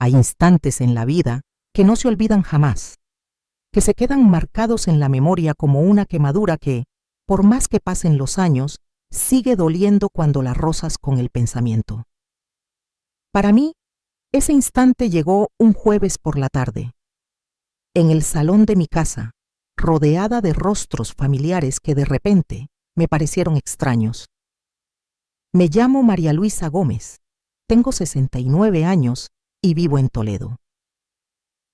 Hay instantes en la vida que no se olvidan jamás, que se quedan marcados en la memoria como una quemadura que, por más que pasen los años, sigue doliendo cuando la rozas con el pensamiento. Para mí, ese instante llegó un jueves por la tarde, en el salón de mi casa, rodeada de rostros familiares que de repente me parecieron extraños. Me llamo María Luisa Gómez, tengo 69 años y vivo en Toledo.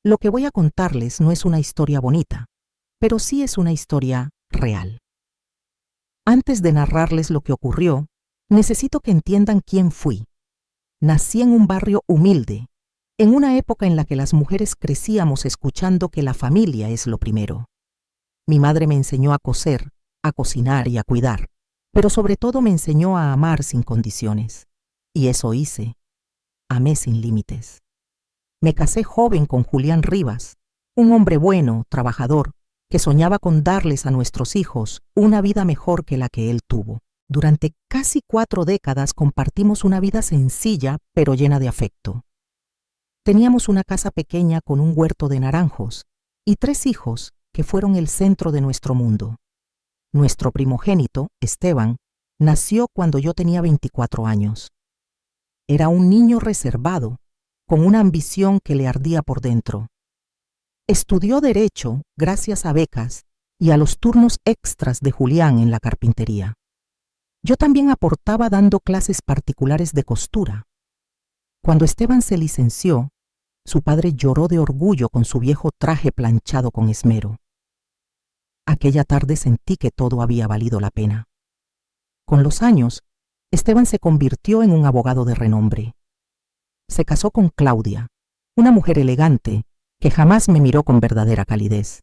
Lo que voy a contarles no es una historia bonita, pero sí es una historia real. Antes de narrarles lo que ocurrió, necesito que entiendan quién fui. Nací en un barrio humilde, en una época en la que las mujeres crecíamos escuchando que la familia es lo primero. Mi madre me enseñó a coser, a cocinar y a cuidar, pero sobre todo me enseñó a amar sin condiciones. Y eso hice. Amé sin límites. Me casé joven con Julián Rivas, un hombre bueno, trabajador, que soñaba con darles a nuestros hijos una vida mejor que la que él tuvo. Durante casi 4 décadas compartimos una vida sencilla pero llena de afecto. Teníamos una casa pequeña con un huerto de naranjos y 3 hijos que fueron el centro de nuestro mundo. Nuestro primogénito, Esteban, nació cuando yo tenía 24 años. Era un niño reservado, con una ambición que le ardía por dentro. Estudió Derecho gracias a becas y a los turnos extras de Julián en la carpintería. Yo también aportaba dando clases particulares de costura. Cuando Esteban se licenció, su padre lloró de orgullo con su viejo traje planchado con esmero. Aquella tarde sentí que todo había valido la pena. Con los años, Esteban se convirtió en un abogado de renombre. Se casó con Claudia, una mujer elegante que jamás me miró con verdadera calidez.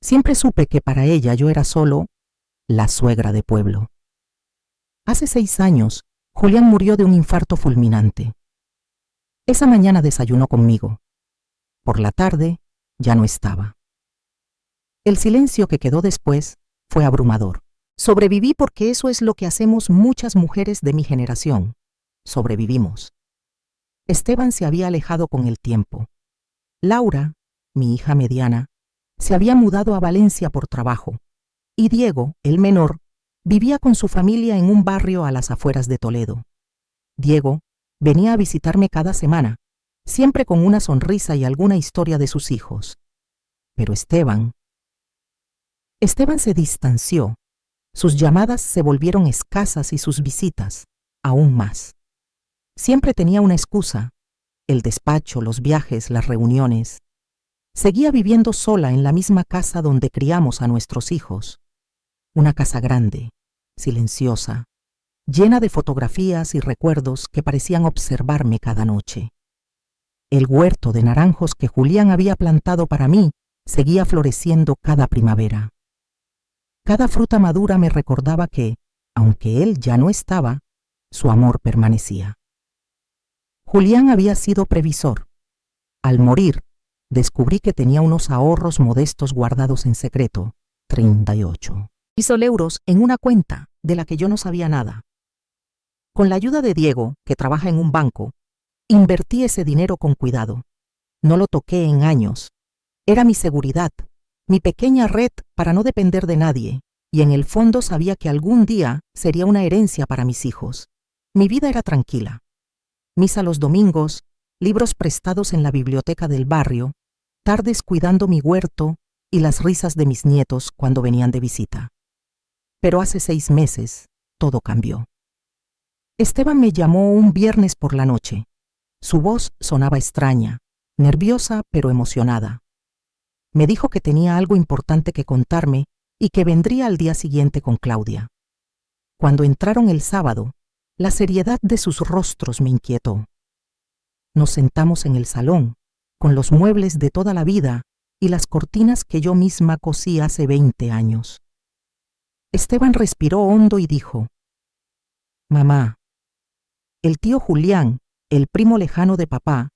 Siempre supe que para ella yo era solo la suegra de pueblo. Hace 6 años, Julián murió de un infarto fulminante. Esa mañana desayunó conmigo. Por la tarde, ya no estaba. El silencio que quedó después fue abrumador. Sobreviví porque eso es lo que hacemos muchas mujeres de mi generación. Sobrevivimos. Esteban se había alejado con el tiempo. Laura, mi hija mediana, se había mudado a Valencia por trabajo, y Diego, el menor, vivía con su familia en un barrio a las afueras de Toledo. Diego venía a visitarme cada semana, siempre con una sonrisa y alguna historia de sus hijos. Pero Esteban se distanció. Sus llamadas se volvieron escasas y sus visitas, aún más. Siempre tenía una excusa: el despacho, los viajes, las reuniones. Seguía viviendo sola en la misma casa donde criamos a nuestros hijos. Una casa grande, silenciosa, llena de fotografías y recuerdos que parecían observarme cada noche. El huerto de naranjos que Julián había plantado para mí seguía floreciendo cada primavera. Cada fruta madura me recordaba que, aunque él ya no estaba, su amor permanecía. Julián había sido previsor. Al morir, descubrí que tenía unos ahorros modestos guardados en secreto, 38.000 euros en una cuenta de la que yo no sabía nada. Con la ayuda de Diego, que trabaja en un banco, invertí ese dinero con cuidado. No lo toqué en años. Era mi seguridad, mi pequeña red para no depender de nadie, y en el fondo sabía que algún día sería una herencia para mis hijos. Mi vida era tranquila. Misa los domingos, libros prestados en la biblioteca del barrio, tardes cuidando mi huerto y las risas de mis nietos cuando venían de visita. Pero hace 6 meses, todo cambió. Esteban me llamó un viernes por la noche. Su voz sonaba extraña, nerviosa pero emocionada. Me dijo que tenía algo importante que contarme y que vendría al día siguiente con Claudia. Cuando entraron el sábado, la seriedad de sus rostros me inquietó. Nos sentamos en el salón, con los muebles de toda la vida y las cortinas que yo misma cosí hace 20 años. Esteban respiró hondo y dijo: «Mamá, el tío Julián, el primo lejano de papá,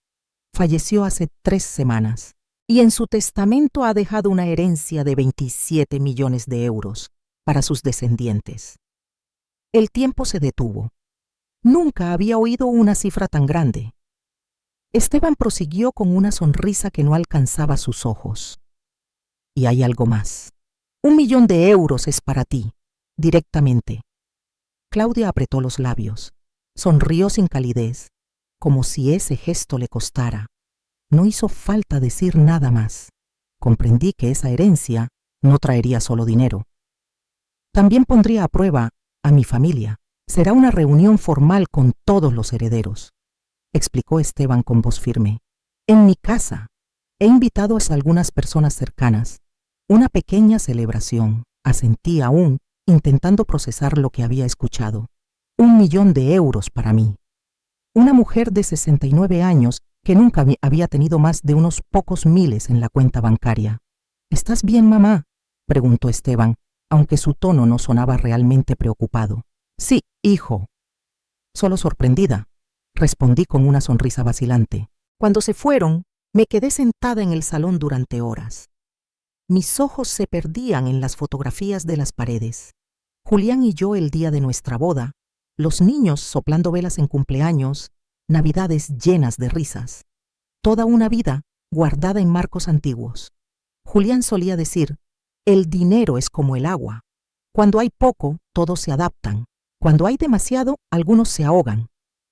falleció hace 3 semanas y en su testamento ha dejado una herencia de 27 millones de euros para sus descendientes». El tiempo se detuvo. Nunca había oído una cifra tan grande. Esteban prosiguió con una sonrisa que no alcanzaba sus ojos. Y hay algo más. 1.000.000 de euros es para ti, directamente. Claudia apretó los labios, sonrió sin calidez, como si ese gesto le costara. No hizo falta decir nada más. Comprendí que esa herencia no traería solo dinero. También pondría a prueba a mi familia. Será una reunión formal con todos los herederos, explicó Esteban con voz firme. En mi casa. He invitado a algunas personas cercanas. Una pequeña celebración. Asentí aún, intentando procesar lo que había escuchado. 1.000.000 de euros para mí. Una mujer de 69 años que nunca había tenido más de unos pocos miles en la cuenta bancaria. ¿Estás bien, mamá?, preguntó Esteban, aunque su tono no sonaba realmente preocupado. Sí, hijo. Solo sorprendida, respondí con una sonrisa vacilante. Cuando se fueron, me quedé sentada en el salón durante horas. Mis ojos se perdían en las fotografías de las paredes. Julián y yo el día de nuestra boda, los niños soplando velas en cumpleaños, navidades llenas de risas. Toda una vida guardada en marcos antiguos. Julián solía decir, el dinero es como el agua. Cuando hay poco, todos se adaptan. Cuando hay demasiado, algunos se ahogan.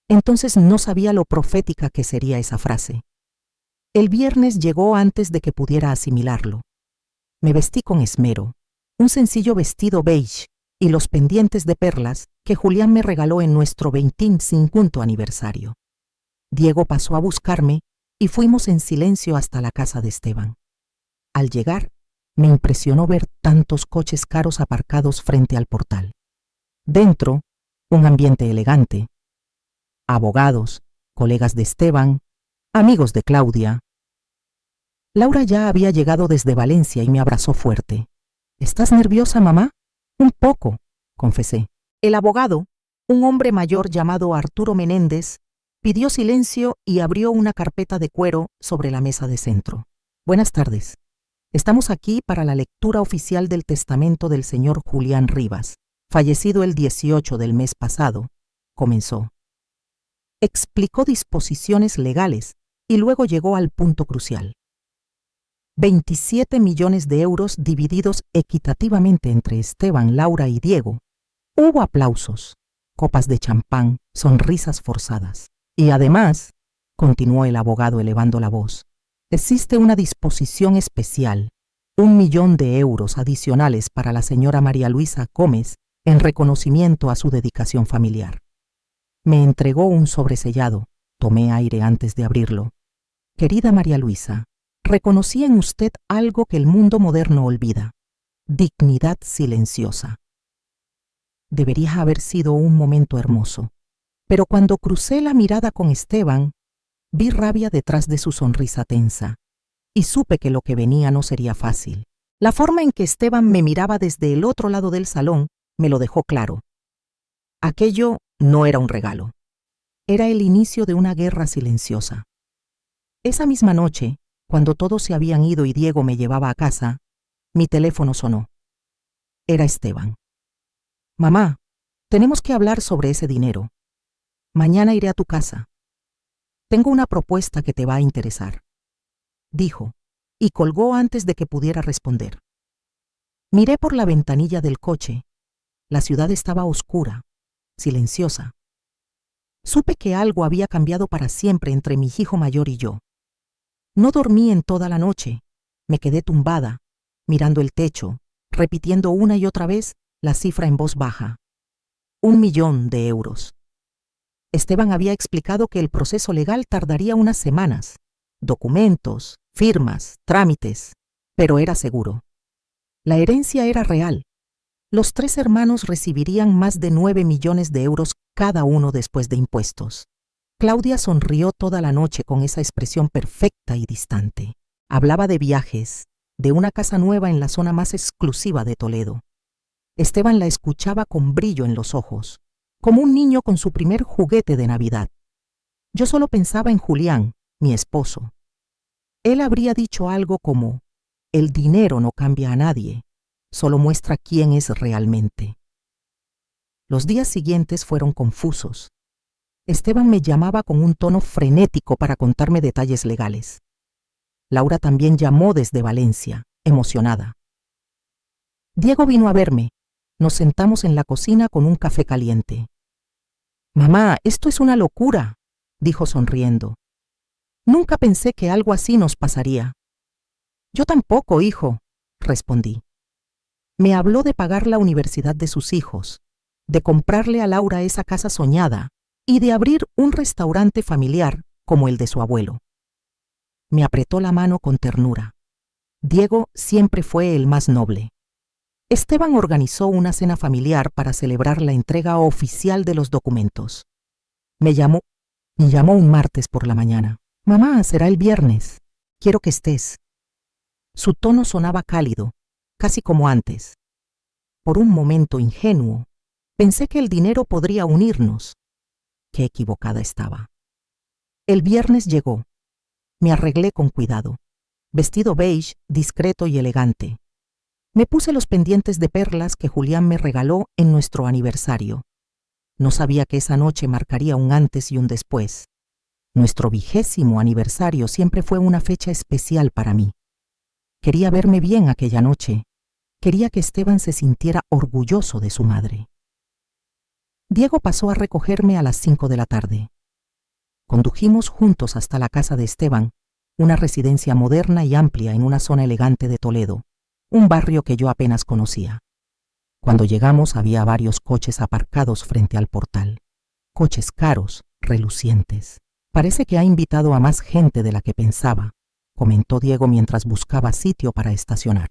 Entonces no sabía lo profética que sería esa frase. El viernes llegó antes de que pudiera asimilarlo. Me vestí con esmero, un sencillo vestido beige y los pendientes de perlas que Julián me regaló en nuestro 25º aniversario. Diego pasó a buscarme y fuimos en silencio hasta la casa de Esteban. Al llegar, me impresionó ver tantos coches caros aparcados frente al portal. Dentro, un ambiente elegante. Abogados, colegas de Esteban, amigos de Claudia. Laura ya había llegado desde Valencia y me abrazó fuerte. ¿Estás nerviosa, mamá? Un poco, confesé. El abogado, un hombre mayor llamado Arturo Menéndez, pidió silencio y abrió una carpeta de cuero sobre la mesa de centro. Buenas tardes. Estamos aquí para la lectura oficial del testamento del señor Julián Rivas, fallecido el 18 del mes pasado, comenzó. Explicó disposiciones legales y luego llegó al punto crucial. 27 millones de euros divididos equitativamente entre Esteban, Laura y Diego. Hubo aplausos, copas de champán, sonrisas forzadas. Y además, continuó el abogado elevando la voz, existe una disposición especial, 1.000.000 de euros adicionales para la señora María Luisa Gómez en reconocimiento a su dedicación familiar. Me entregó un sobresellado, tomé aire antes de abrirlo. Querida María Luisa, reconocí en usted algo que el mundo moderno olvida, dignidad silenciosa. Debería haber sido un momento hermoso, pero cuando crucé la mirada con Esteban, vi rabia detrás de su sonrisa tensa, y supe que lo que venía no sería fácil. La forma en que Esteban me miraba desde el otro lado del salón me lo dejó claro. Aquello no era un regalo. Era el inicio de una guerra silenciosa. Esa misma noche, cuando todos se habían ido y Diego me llevaba a casa, mi teléfono sonó. Era Esteban. Mamá, tenemos que hablar sobre ese dinero. Mañana iré a tu casa. Tengo una propuesta que te va a interesar, dijo, y colgó antes de que pudiera responder. Miré por la ventanilla del coche. La ciudad estaba oscura, silenciosa. Supe que algo había cambiado para siempre entre mi hijo mayor y yo. No dormí en toda la noche. Me quedé tumbada, mirando el techo, repitiendo una y otra vez la cifra en voz baja. 1.000.000 de euros. Esteban había explicado que el proceso legal tardaría unas semanas. Documentos, firmas, trámites, pero era seguro. La herencia era real. Los 3 hermanos recibirían más de 9 millones de euros cada uno después de impuestos. Claudia sonrió toda la noche con esa expresión perfecta y distante. Hablaba de viajes, de una casa nueva en la zona más exclusiva de Toledo. Esteban la escuchaba con brillo en los ojos, como un niño con su primer juguete de Navidad. Yo solo pensaba en Julián, mi esposo. Él habría dicho algo como, el dinero no cambia a nadie, solo muestra quién es realmente. Los días siguientes fueron confusos. Esteban me llamaba con un tono frenético para contarme detalles legales. Laura también llamó desde Valencia, emocionada. Diego vino a verme. Nos sentamos en la cocina con un café caliente. «Mamá, esto es una locura», dijo sonriendo. «Nunca pensé que algo así nos pasaría». «Yo tampoco, hijo», respondí. Me habló de pagar la universidad de sus hijos, de comprarle a Laura esa casa soñada y de abrir un restaurante familiar como el de su abuelo. Me apretó la mano con ternura. Diego siempre fue el más noble. Esteban organizó una cena familiar para celebrar la entrega oficial de los documentos. Me llamó un martes por la mañana. «Mamá, será el viernes. Quiero que estés». Su tono sonaba cálido, casi como antes. Por un momento ingenuo, pensé que el dinero podría unirnos. Qué equivocada estaba. El viernes llegó. Me arreglé con cuidado. Vestido beige, discreto y elegante. Me puse los pendientes de perlas que Julián me regaló en nuestro aniversario. No sabía que esa noche marcaría un antes y un después. Nuestro 20º aniversario siempre fue una fecha especial para mí. Quería verme bien aquella noche. Quería que Esteban se sintiera orgulloso de su madre. Diego pasó a recogerme a las 5 de la tarde. Condujimos juntos hasta la casa de Esteban, una residencia moderna y amplia en una zona elegante de Toledo, un barrio que yo apenas conocía. Cuando llegamos había varios coches aparcados frente al portal. Coches caros, relucientes. «Parece que ha invitado a más gente de la que pensaba», comentó Diego mientras buscaba sitio para estacionar.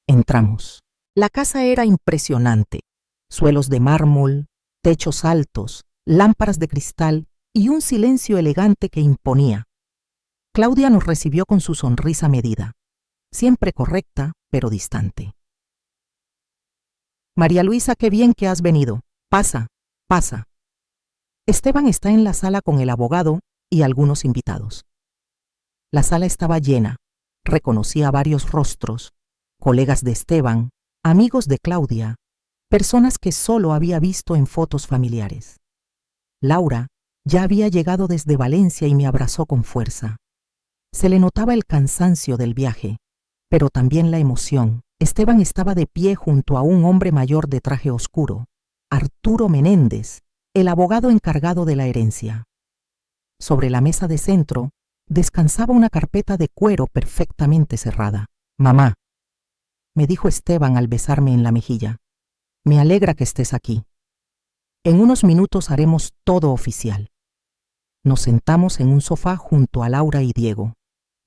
Entramos. La casa era impresionante. Suelos de mármol, techos altos, lámparas de cristal y un silencio elegante que imponía. Claudia nos recibió con su sonrisa medida, siempre correcta, pero distante. «María Luisa, qué bien que has venido. Pasa, pasa». Esteban está en la sala con el abogado y algunos invitados. La sala estaba llena. Reconocía varios rostros, colegas de Esteban, amigos de Claudia, personas que solo había visto en fotos familiares. Laura ya había llegado desde Valencia y me abrazó con fuerza. Se le notaba el cansancio del viaje, pero también la emoción. Esteban estaba de pie junto a un hombre mayor de traje oscuro, Arturo Menéndez, el abogado encargado de la herencia. Sobre la mesa de centro descansaba una carpeta de cuero perfectamente cerrada. «Mamá», me dijo Esteban al besarme en la mejilla, «me alegra que estés aquí. En unos minutos haremos todo oficial». Nos sentamos en un sofá junto a Laura y Diego.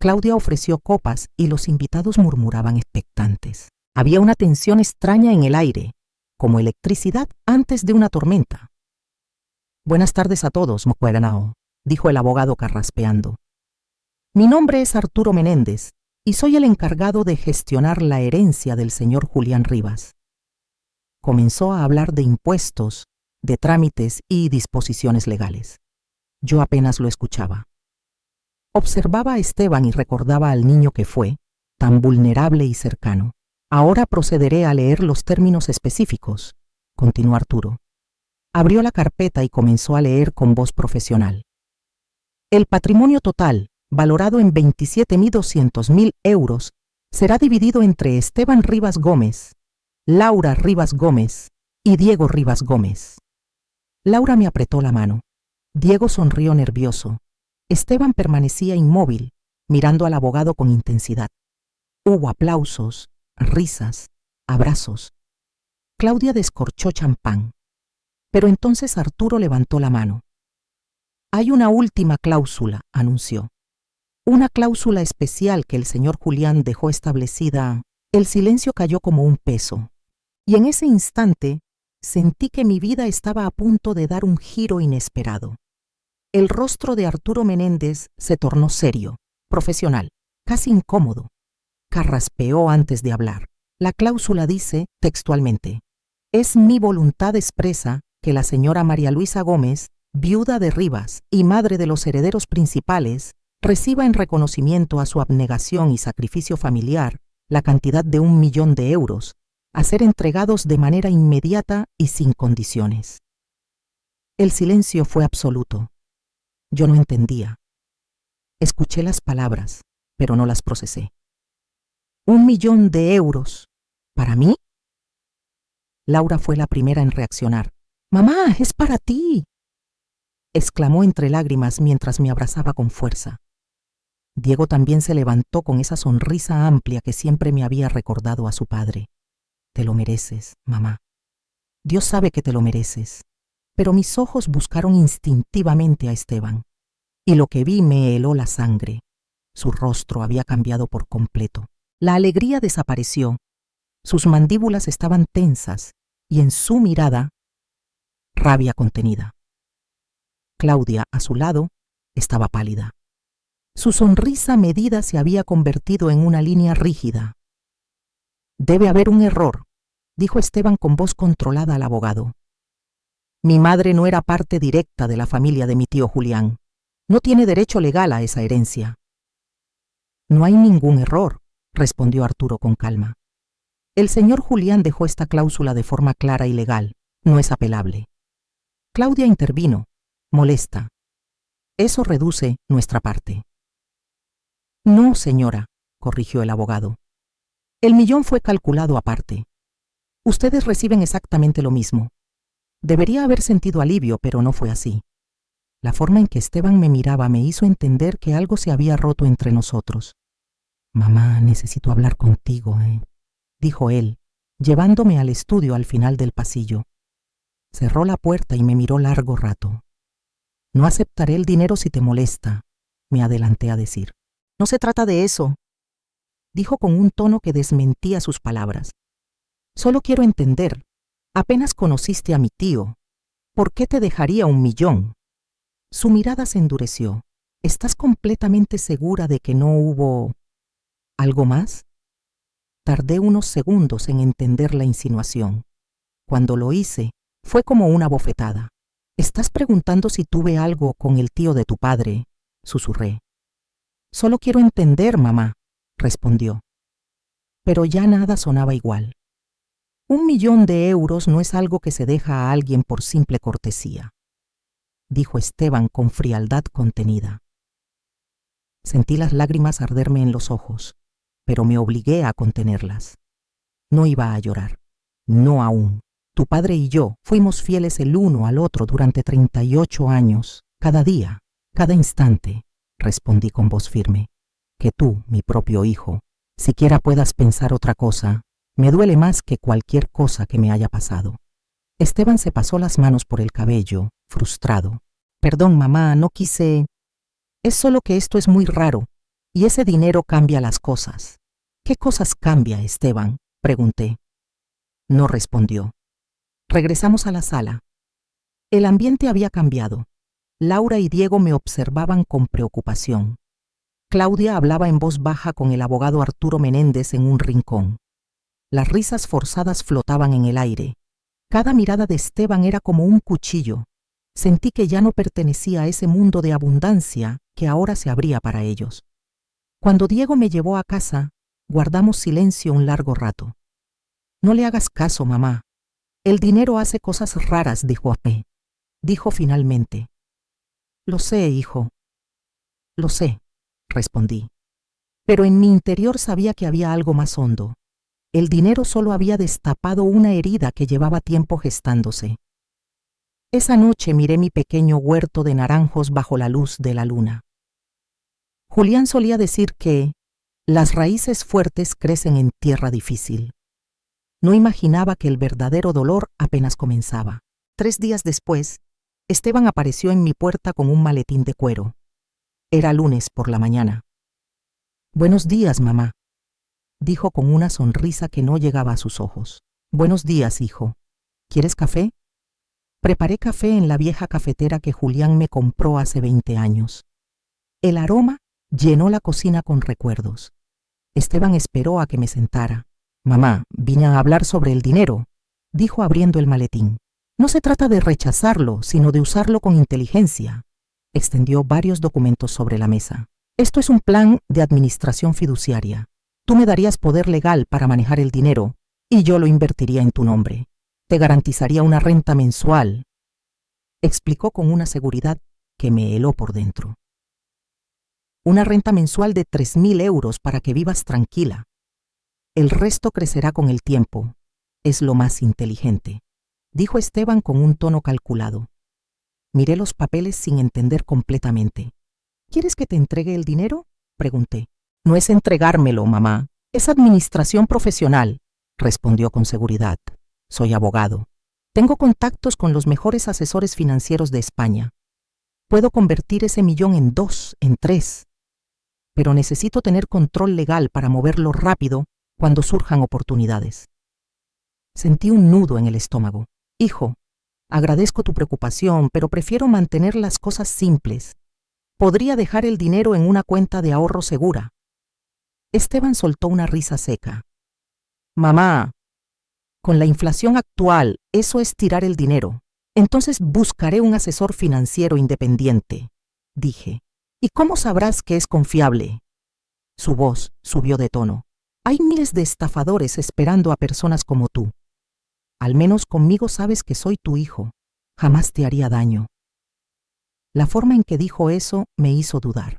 Claudia ofreció copas y los invitados murmuraban expectantes. Había una tensión extraña en el aire, como electricidad antes de una tormenta. «Buenas tardes a todos, Mocueranao», dijo el abogado carraspeando. «Mi nombre es Arturo Menéndez y soy el encargado de gestionar la herencia del señor Julián Rivas». Comenzó a hablar de impuestos, de trámites y disposiciones legales. Yo apenas lo escuchaba. Observaba a Esteban y recordaba al niño que fue, tan vulnerable y cercano. «Ahora procederé a leer los términos específicos», continuó Arturo. Abrió la carpeta y comenzó a leer con voz profesional. «El patrimonio total, valorado en 27.200.000 euros, será dividido entre Esteban Rivas Gómez, Laura Rivas Gómez y Diego Rivas Gómez». Laura me apretó la mano. Diego sonrió nervioso. Esteban permanecía inmóvil, mirando al abogado con intensidad. Hubo aplausos, risas, abrazos. Claudia descorchó champán. Pero entonces Arturo levantó la mano. «Hay una última cláusula», anunció. «Una cláusula especial que el señor Julián dejó establecida». El silencio cayó como un peso. Y en ese instante sentí que mi vida estaba a punto de dar un giro inesperado. El rostro de Arturo Menéndez se tornó serio, profesional, casi incómodo. Carraspeó antes de hablar. La cláusula dice, textualmente, «Es mi voluntad expresa que la señora María Luisa Gómez, viuda de Rivas y madre de los herederos principales, reciba en reconocimiento a su abnegación y sacrificio familiar la cantidad de 1 millón de euros, a ser entregados de manera inmediata y sin condiciones». El silencio fue absoluto. Yo no entendía. Escuché las palabras, pero no las procesé. €1.000.000. ¿Para mí? Laura fue la primera en reaccionar. «Mamá, es para ti», exclamó entre lágrimas mientras me abrazaba con fuerza. Diego también se levantó con esa sonrisa amplia que siempre me había recordado a su padre. «Te lo mereces, mamá. Dios sabe que te lo mereces». Pero mis ojos buscaron instintivamente a Esteban, y lo que vi me heló la sangre. Su rostro había cambiado por completo. La alegría desapareció. Sus mandíbulas estaban tensas y en su mirada, rabia contenida. Claudia, a su lado, estaba pálida. Su sonrisa medida se había convertido en una línea rígida. «Debe haber un error», dijo Esteban con voz controlada al abogado. «Mi madre no era parte directa de la familia de mi tío Julián. No tiene derecho legal a esa herencia». «No hay ningún error», respondió Arturo con calma. «El señor Julián dejó esta cláusula de forma clara y legal. No es apelable». Claudia intervino, molesta. «Eso reduce nuestra parte». «No, señora», corrigió el abogado. «El millón fue calculado aparte. Ustedes reciben exactamente lo mismo. Debería haber sentido alivio, pero no fue así». La forma en que Esteban me miraba me hizo entender que algo se había roto entre nosotros. «Mamá, necesito hablar contigo, dijo él, llevándome al estudio al final del pasillo. Cerró la puerta y me miró largo rato. «No aceptaré el dinero si te molesta», me adelanté a decir. «No se trata de eso», dijo con un tono que desmentía sus palabras. «Solo quiero entender. Apenas conociste a mi tío. ¿Por qué te dejaría $1.000.000? Su mirada se endureció. «¿Estás completamente segura de que no hubo algo más?» Tardé unos segundos en entender la insinuación. Cuando lo hice, fue como una bofetada. «¿Estás preguntando si tuve algo con el tío de tu padre?», susurré. «Solo quiero entender, mamá», respondió. Pero ya nada sonaba igual. €1.000.000 no es algo que se deja a alguien por simple cortesía, dijo Esteban con frialdad contenida. Sentí las lágrimas arderme en los ojos, pero me obligué a contenerlas. No iba a llorar, no aún. Tu padre y yo fuimos fieles el uno al otro durante 38 años, cada día, cada instante, respondí con voz firme. Que tú, mi propio hijo, siquiera puedas pensar otra cosa, me duele más que cualquier cosa que me haya pasado. Esteban se pasó las manos por el cabello, frustrado. «Perdón, mamá, no quise. Es solo que esto es muy raro, y ese dinero cambia las cosas». «¿Qué cosas cambia, Esteban?», pregunté. No respondió. Regresamos a la sala. El ambiente había cambiado. Laura y Diego me observaban con preocupación. Claudia hablaba en voz baja con el abogado Arturo Menéndez en un rincón. Las risas forzadas flotaban en el aire. Cada mirada de Esteban era como un cuchillo. Sentí que ya no pertenecía a ese mundo de abundancia que ahora se abría para ellos. Cuando Diego me llevó a casa, guardamos silencio un largo rato. «No le hagas caso, mamá. El dinero hace cosas raras», dijo finalmente. «Lo sé, hijo. Lo sé», respondí. Pero en mi interior sabía que había algo más hondo. El dinero solo había destapado una herida que llevaba tiempo gestándose. Esa noche miré mi pequeño huerto de naranjos bajo la luz de la luna. Julián solía decir que las raíces fuertes crecen en tierra difícil. No imaginaba que el verdadero dolor apenas comenzaba. 3 días después, Esteban apareció en mi puerta con un maletín de cuero. Era lunes por la mañana. «Buenos días, mamá», dijo con una sonrisa que no llegaba a sus ojos. «Buenos días, hijo. ¿Quieres café?» Preparé café en la vieja cafetera que Julián me compró hace 20 años. El aroma llenó la cocina con recuerdos. Esteban esperó a que me sentara. «Mamá, vine a hablar sobre el dinero», dijo abriendo el maletín. «No se trata de rechazarlo, sino de usarlo con inteligencia». Extendió varios documentos sobre la mesa. «Esto es un plan de administración fiduciaria. Tú me darías poder legal para manejar el dinero y yo lo invertiría en tu nombre. Te garantizaría una renta mensual». explicó con una seguridad que me heló por dentro. Una renta mensual de 3.000 euros para que vivas tranquila. El resto crecerá con el tiempo. Es lo más inteligente, dijo Esteban con un tono calculado. Miré los papeles sin entender completamente. ¿Quieres que te entregue el dinero?, pregunté. No es entregármelo, mamá. Es administración profesional, respondió con seguridad. Soy abogado. Tengo contactos con los mejores asesores financieros de España. Puedo convertir ese millón en 2, en 3. Pero necesito tener control legal para moverlo rápido cuando surjan oportunidades. Sentí un nudo en el estómago. Hijo, agradezco tu preocupación, pero prefiero mantener las cosas simples. Podría dejar el dinero en una cuenta de ahorro segura. Esteban soltó una risa seca. Mamá, con la inflación actual, eso es tirar el dinero. Entonces buscaré un asesor financiero independiente, dije. ¿Y cómo sabrás que es confiable? Su voz subió de tono. Hay miles de estafadores esperando a personas como tú. Al menos conmigo sabes que soy tu hijo. Jamás te haría daño. La forma en que dijo eso me hizo dudar.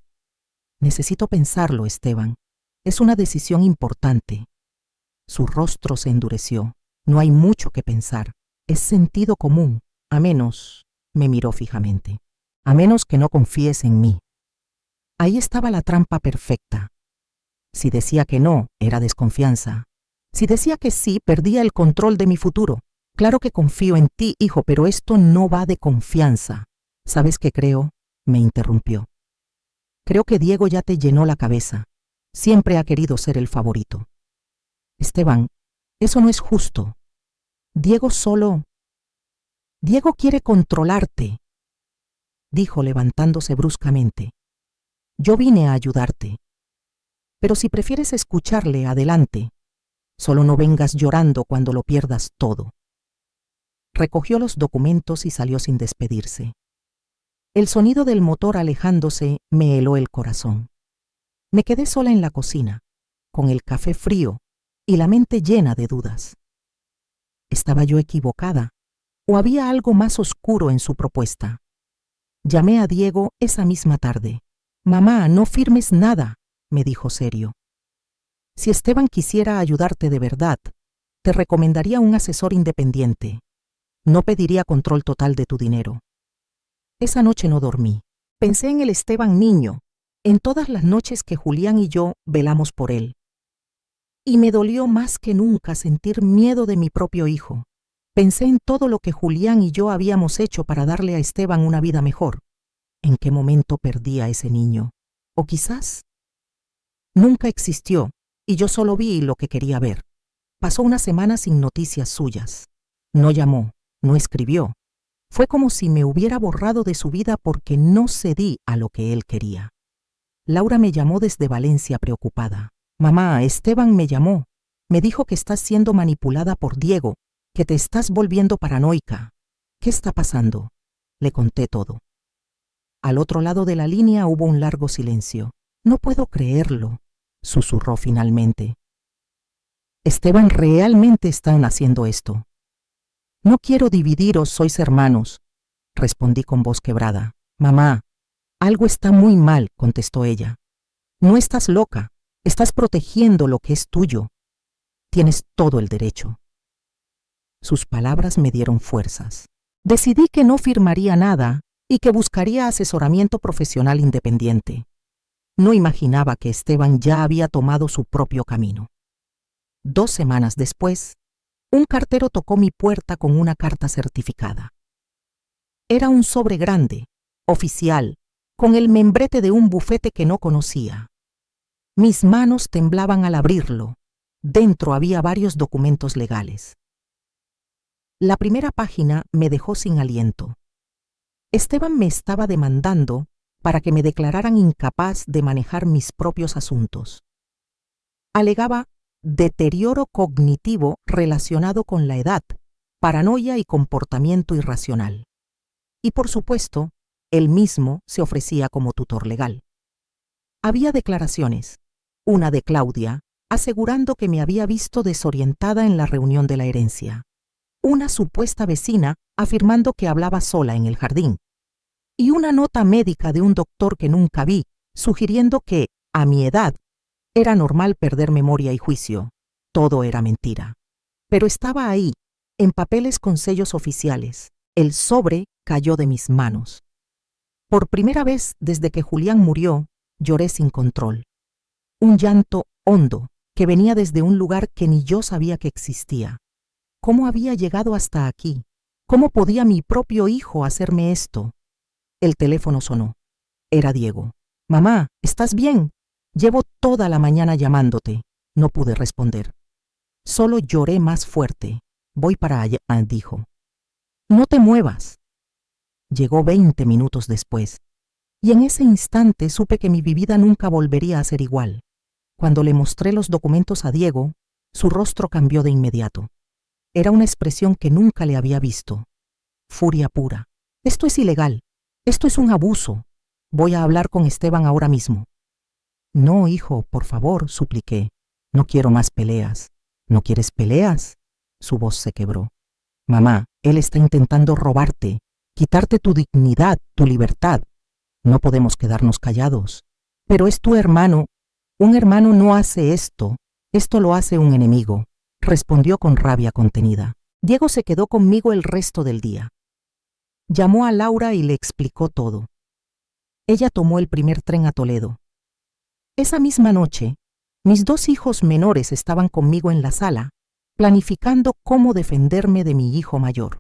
Necesito pensarlo, Esteban. Es una decisión importante. Su rostro se endureció. No hay mucho que pensar. Es sentido común, a menos, me miró fijamente, a menos que no confíes en mí. Ahí estaba la trampa perfecta. Si decía que no, era desconfianza. Si decía que sí, perdía el control de mi futuro. Claro que confío en ti, hijo, pero esto no va de confianza. ¿Sabes qué creo?, me interrumpió. Creo que Diego ya te llenó la cabeza. Siempre ha querido ser el favorito. Esteban, eso no es justo. Diego quiere controlarte, dijo levantándose bruscamente. Yo vine a ayudarte. Pero si prefieres escucharle, adelante. Solo no vengas llorando cuando lo pierdas todo. Recogió los documentos y salió sin despedirse. El sonido del motor alejándose me heló el corazón. Me quedé sola en la cocina, con el café frío y la mente llena de dudas. ¿Estaba yo equivocada o había algo más oscuro en su propuesta? Llamé a Diego esa misma tarde. Mamá, no firmes nada, me dijo serio. Si Esteban quisiera ayudarte de verdad, te recomendaría un asesor independiente. No pediría control total de tu dinero. Esa noche no dormí. Pensé en el Esteban niño, en todas las noches que Julián y yo velamos por él. Y me dolió más que nunca sentir miedo de mi propio hijo. Pensé en todo lo que Julián y yo habíamos hecho para darle a Esteban una vida mejor. ¿En qué momento perdí a ese niño? O quizás nunca existió y yo solo vi lo que quería ver. Pasó una semana sin noticias suyas. No llamó, no escribió. Fue como si me hubiera borrado de su vida porque no cedí a lo que él quería. Laura me llamó desde Valencia preocupada. Mamá, Esteban me llamó. Me dijo que estás siendo manipulada por Diego, que te estás volviendo paranoica. ¿Qué está pasando? Le conté todo. Al otro lado de la línea hubo un largo silencio. No puedo creerlo, susurró finalmente. Esteban realmente está haciendo esto. No quiero dividiros, sois hermanos, respondí con voz quebrada. Mamá, algo está muy mal, contestó ella. No estás loca, estás protegiendo lo que es tuyo. Tienes todo el derecho. Sus palabras me dieron fuerzas. Decidí que no firmaría nada y que buscaría asesoramiento profesional independiente. No imaginaba que Esteban ya había tomado su propio camino. 2 semanas después, un cartero tocó mi puerta con una carta certificada. Era un sobre grande, oficial, con el membrete de un bufete que no conocía. Mis manos temblaban al abrirlo. Dentro había varios documentos legales. La primera página me dejó sin aliento. Esteban me estaba demandando para que me declararan incapaz de manejar mis propios asuntos. Alegaba deterioro cognitivo relacionado con la edad, paranoia y comportamiento irracional. Y por supuesto, él mismo se ofrecía como tutor legal. Había declaraciones, una de Claudia, asegurando que me había visto desorientada en la reunión de la herencia. una supuesta vecina afirmando que hablaba sola en el jardín, y una nota médica de un doctor que nunca vi, sugiriendo que, a mi edad, era normal perder memoria y juicio. Todo era mentira. Pero estaba ahí, en papeles con sellos oficiales. El sobre cayó de mis manos. Por primera vez desde que Julián murió, lloré sin control. Un llanto hondo que venía desde un lugar que ni yo sabía que existía. ¿Cómo había llegado hasta aquí? ¿Cómo podía mi propio hijo hacerme esto? El teléfono sonó. Era Diego. «Mamá, ¿estás bien? Llevo toda la mañana llamándote». No pude responder. Solo lloré más fuerte. «Voy para allá», dijo. «No te muevas». Llegó 20 minutos después, y en ese instante supe que mi vida nunca volvería a ser igual. Cuando le mostré los documentos a Diego, su rostro cambió de inmediato. Era una expresión que nunca le había visto. Furia pura. «Esto es ilegal. Esto es un abuso. Voy a hablar con Esteban ahora mismo». «No, hijo, por favor», supliqué. «No quiero más peleas». «¿No quieres peleas?». Su voz se quebró. «Mamá, él está intentando robarte, quitarte tu dignidad, tu libertad. No podemos quedarnos callados». «Pero es tu hermano». «Un hermano no hace esto. Esto lo hace un enemigo», respondió con rabia contenida. Diego se quedó conmigo el resto del día. Llamó a Laura y le explicó todo. Ella tomó el primer tren a Toledo. Esa misma noche, mis 2 hijos menores estaban conmigo en la sala, planificando cómo defenderme de mi hijo mayor.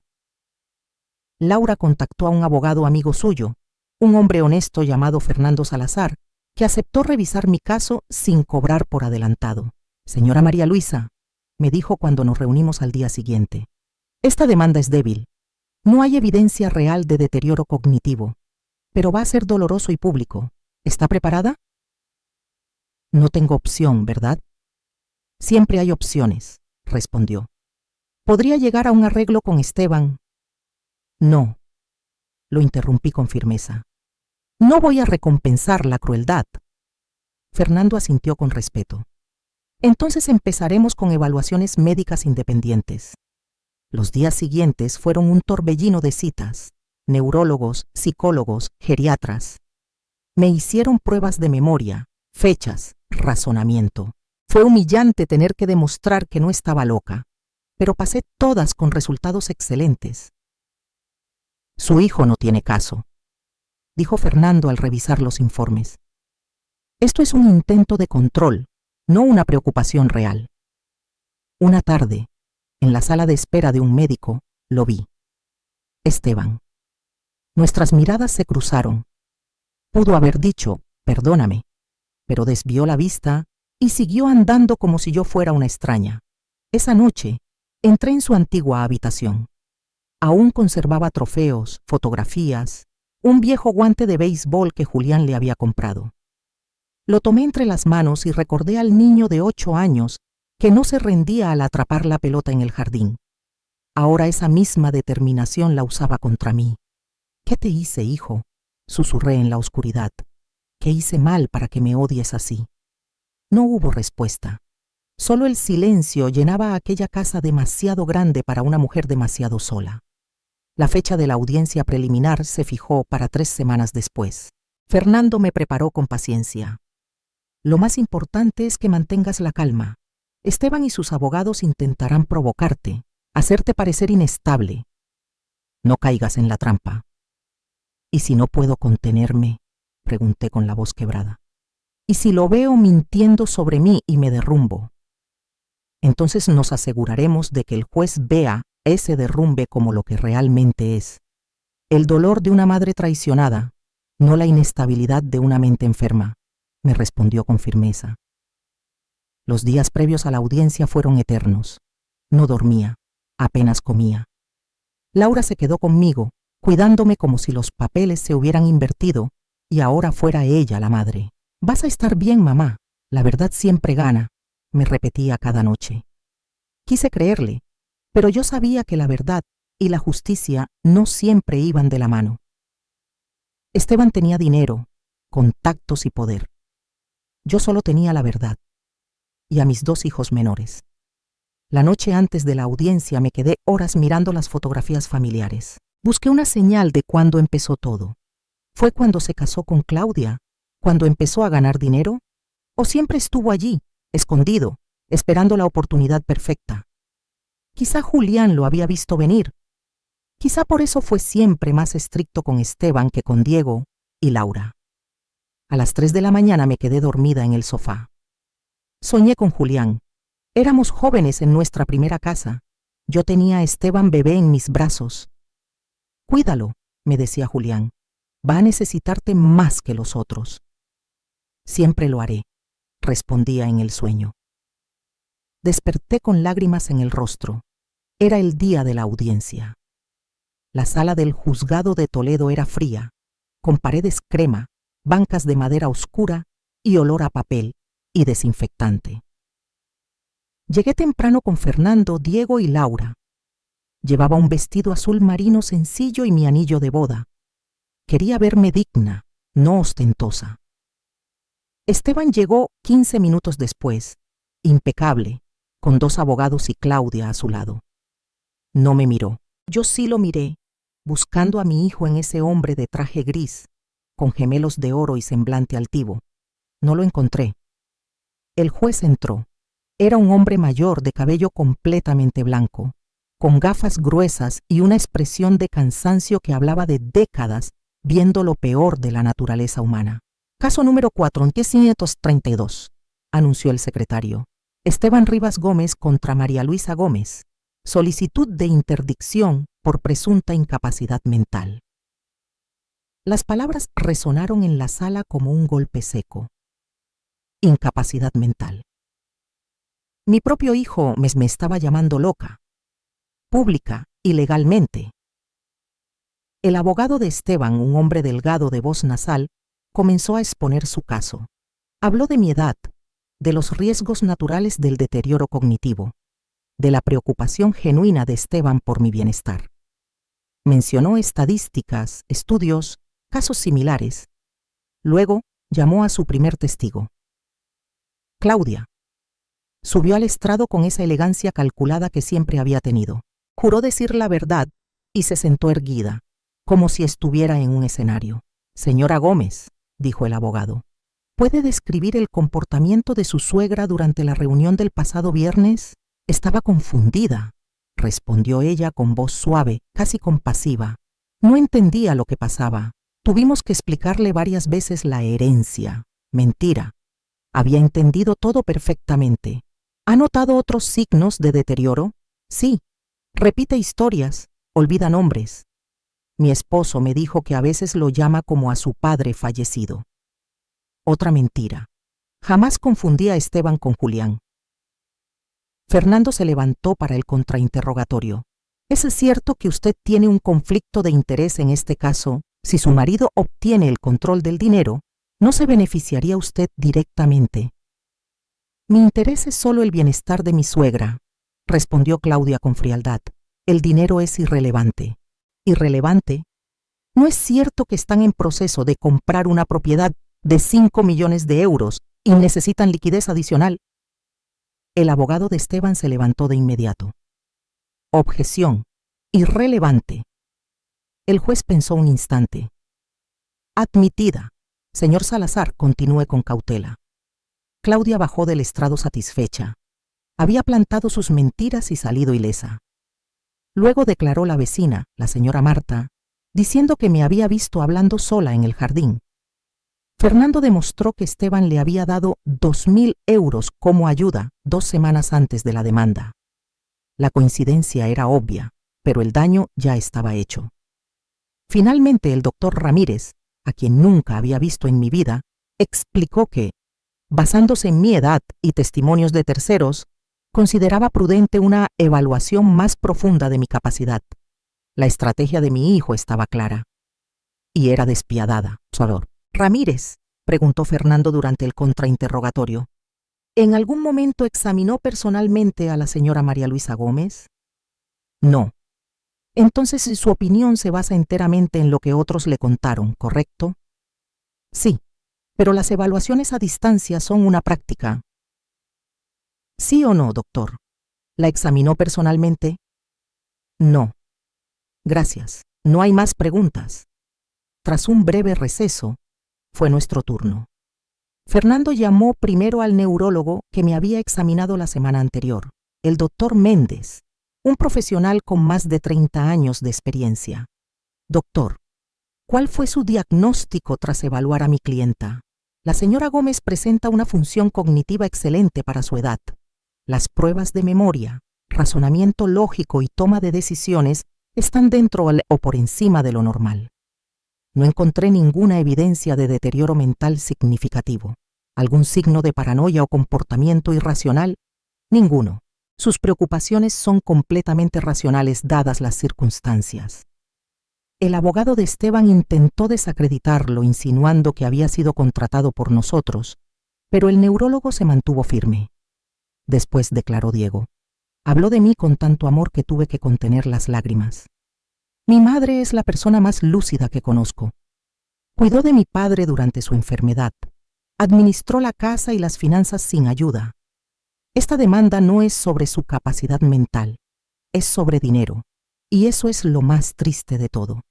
Laura contactó a un abogado amigo suyo, un hombre honesto llamado Fernando Salazar, que aceptó revisar mi caso sin cobrar por adelantado. «Señora María Luisa», me dijo cuando nos reunimos al día siguiente, «esta demanda es débil. No hay evidencia real de deterioro cognitivo, pero va a ser doloroso y público. ¿Está preparada?». «No tengo opción, ¿verdad?». «Siempre hay opciones», respondió. «Podría llegar a un arreglo con Esteban». «No», lo interrumpí con firmeza. «No voy a recompensar la crueldad». Fernando asintió con respeto. «Entonces empezaremos con evaluaciones médicas independientes». Los días siguientes fueron un torbellino de citas, neurólogos, psicólogos, geriatras. Me hicieron pruebas de memoria, fechas, razonamiento. Fue humillante tener que demostrar que no estaba loca, pero pasé todas con resultados excelentes. «Su hijo no tiene caso», dijo Fernando al revisar los informes. «Esto es un intento de control, no una preocupación real». Una tarde, en la sala de espera de un médico, lo vi. Esteban. Nuestras miradas se cruzaron. Pudo haber dicho, «Perdóname», pero desvió la vista y siguió andando como si yo fuera una extraña. Esa noche, entré en su antigua habitación. Aún conservaba trofeos, fotografías, un viejo guante de béisbol que Julián le había comprado. Lo tomé entre las manos y recordé al niño de 8 años que no se rendía al atrapar la pelota en el jardín. Ahora esa misma determinación la usaba contra mí. «¿Qué te hice, hijo?», susurré en la oscuridad. «¿Qué hice mal para que me odies así?». No hubo respuesta. Solo el silencio llenaba aquella casa demasiado grande para una mujer demasiado sola. La fecha de la audiencia preliminar se fijó para 3 semanas después. Fernando me preparó con paciencia. «Lo más importante es que mantengas la calma. Esteban y sus abogados intentarán provocarte, hacerte parecer inestable. No caigas en la trampa». «¿Y si no puedo contenerme?», pregunté con la voz quebrada. «¿Y si lo veo mintiendo sobre mí y me derrumbo?». «Entonces nos aseguraremos de que el juez vea ese derrumbe como lo que realmente es. El dolor de una madre traicionada, no la inestabilidad de una mente enferma», me respondió con firmeza. Los días previos a la audiencia fueron eternos. No dormía, apenas comía. Laura se quedó conmigo, cuidándome como si los papeles se hubieran invertido y ahora fuera ella la madre. «Vas a estar bien, mamá. La verdad siempre gana», me repetía cada noche. Quise creerle, pero yo sabía que la verdad y la justicia no siempre iban de la mano. Esteban tenía dinero, contactos y poder. Yo solo tenía la verdad y a mis 2 hijos menores. La noche antes de la audiencia me quedé horas mirando las fotografías familiares. Busqué una señal de cuándo empezó todo. ¿Fue cuando se casó con Claudia? ¿Cuando empezó a ganar dinero? ¿O siempre estuvo allí, escondido, esperando la oportunidad perfecta? Quizá Julián lo había visto venir. Quizá por eso fue siempre más estricto con Esteban que con Diego y Laura. A las 3 de la mañana me quedé dormida en el sofá. Soñé con Julián. Éramos jóvenes en nuestra primera casa. Yo tenía a Esteban bebé en mis brazos. Cuídalo, me decía Julián. Va a necesitarte más que los otros. Siempre lo haré, respondía en el sueño. Desperté con lágrimas en el rostro. Era el día de la audiencia. La sala del juzgado de Toledo era fría, con paredes crema, bancas de madera oscura y olor a papel y desinfectante. Llegué temprano con Fernando, Diego y Laura. Llevaba un vestido azul marino sencillo y mi anillo de boda. Quería verme digna, no ostentosa. Esteban llegó 15 minutos después, impecable, con 2 abogados y Claudia a su lado. No me miró. Yo sí lo miré, buscando a mi hijo en ese hombre de traje gris, con gemelos de oro y semblante altivo. No lo encontré. El juez entró. Era un hombre mayor de cabello completamente blanco, con gafas gruesas y una expresión de cansancio que hablaba de décadas viendo lo peor de la naturaleza humana. Caso número 4532, anunció el secretario. Esteban Rivas Gómez contra María Luisa Gómez. Solicitud de interdicción por presunta incapacidad mental. Las palabras resonaron en la sala como un golpe seco. Incapacidad mental. Mi propio hijo me estaba llamando loca, pública y legalmente. El abogado de Esteban, un hombre delgado de voz nasal, comenzó a exponer su caso. Habló de mi edad, de los riesgos naturales del deterioro cognitivo, de la preocupación genuina de Esteban por mi bienestar. Mencionó estadísticas, estudios, casos similares. Luego llamó a su primer testigo. Claudia. Subió al estrado con esa elegancia calculada que siempre había tenido. Juró decir la verdad y se sentó erguida, como si estuviera en un escenario. Señora Gómez, dijo el abogado, ¿puede describir el comportamiento de su suegra durante la reunión del pasado viernes? Estaba confundida, respondió ella con voz suave, casi compasiva. No entendía lo que pasaba. Tuvimos que explicarle varias veces la herencia. Mentira. Había entendido todo perfectamente. ¿Ha notado otros signos de deterioro? Sí. Repite historias, olvida nombres. Mi esposo me dijo que a veces lo llama como a su padre fallecido. Otra mentira. Jamás confundía a Esteban con Julián. Fernando se levantó para el contrainterrogatorio. ¿Es cierto que usted tiene un conflicto de interés en este caso? Si su marido obtiene el control del dinero, ¿no se beneficiaría usted directamente? Mi interés es solo el bienestar de mi suegra, respondió Claudia con frialdad. El dinero es irrelevante. ¿Irrelevante? ¿No es cierto que están en proceso de comprar una propiedad de 5 millones de euros y necesitan liquidez adicional? El abogado de Esteban se levantó de inmediato. Objeción. Irrelevante. El juez pensó un instante. Admitida. Señor Salazar, continúe con cautela. Claudia bajó del estrado satisfecha. Había plantado sus mentiras y salido ilesa. Luego declaró la vecina, la señora Marta, diciendo que me había visto hablando sola en el jardín. Fernando demostró que Esteban le había dado 2.000 euros como ayuda 2 semanas antes de la demanda. La coincidencia era obvia, pero el daño ya estaba hecho. Finalmente el doctor Ramírez, a quien nunca había visto en mi vida, explicó que, basándose en mi edad y testimonios de terceros, consideraba prudente una evaluación más profunda de mi capacidad. La estrategia de mi hijo estaba clara. Y era despiadada. Ramírez, preguntó Fernando durante el contrainterrogatorio, ¿en algún momento examinó personalmente a la señora María Luisa Gómez? No. Entonces su opinión se basa enteramente en lo que otros le contaron, ¿correcto? Sí, pero las evaluaciones a distancia son una práctica. ¿Sí o no, doctor? ¿La examinó personalmente? No. Gracias. No hay más preguntas. Tras un breve receso, fue nuestro turno. Fernando llamó primero al neurólogo que me había examinado la semana anterior, el doctor Méndez, un profesional con más de 30 años de experiencia. Doctor, ¿cuál fue su diagnóstico tras evaluar a mi clienta? La señora Gómez presenta una función cognitiva excelente para su edad. Las pruebas de memoria, razonamiento lógico y toma de decisiones están dentro o por encima de lo normal. No encontré ninguna evidencia de deterioro mental significativo. ¿Algún signo de paranoia o comportamiento irracional? Ninguno. Sus preocupaciones son completamente racionales dadas las circunstancias. El abogado de Esteban intentó desacreditarlo, insinuando que había sido contratado por nosotros, pero el neurólogo se mantuvo firme. Después declaró Diego. Habló de mí con tanto amor que tuve que contener las lágrimas. Mi madre es la persona más lúcida que conozco. Cuidó de mi padre durante su enfermedad. Administró la casa y las finanzas sin ayuda. Esta demanda no es sobre su capacidad mental, es sobre dinero, y eso es lo más triste de todo.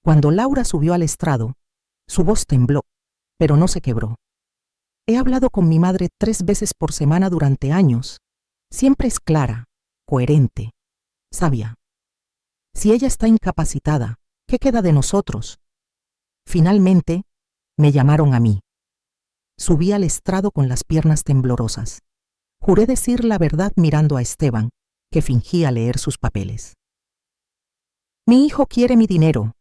Cuando Laura subió al estrado, su voz tembló, pero no se quebró. He hablado con mi madre 3 veces por semana durante años. Siempre es clara, coherente, sabia. Si ella está incapacitada, ¿qué queda de nosotros? Finalmente, me llamaron a mí. Subí al estrado con las piernas temblorosas. Juré decir la verdad mirando a Esteban, que fingía leer sus papeles. Mi hijo quiere mi dinero,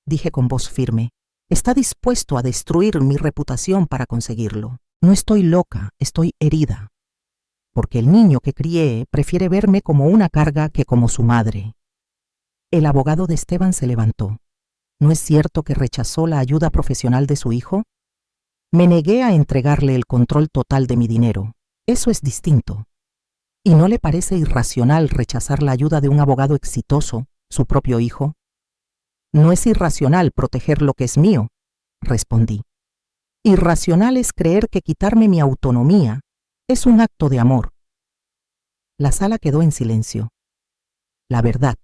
dije con voz firme. Está dispuesto a destruir mi reputación para conseguirlo. No estoy loca, estoy herida. Porque el niño que crié prefiere verme como una carga que como su madre. El abogado de Esteban se levantó. ¿No es cierto que rechazó la ayuda profesional de su hijo? Me negué a entregarle el control total de mi dinero. Eso es distinto. ¿Y no le parece irracional rechazar la ayuda de un abogado exitoso, su propio hijo? No es irracional proteger lo que es mío, respondí. Irracional es creer que quitarme mi autonomía es un acto de amor. La sala quedó en silencio. La verdad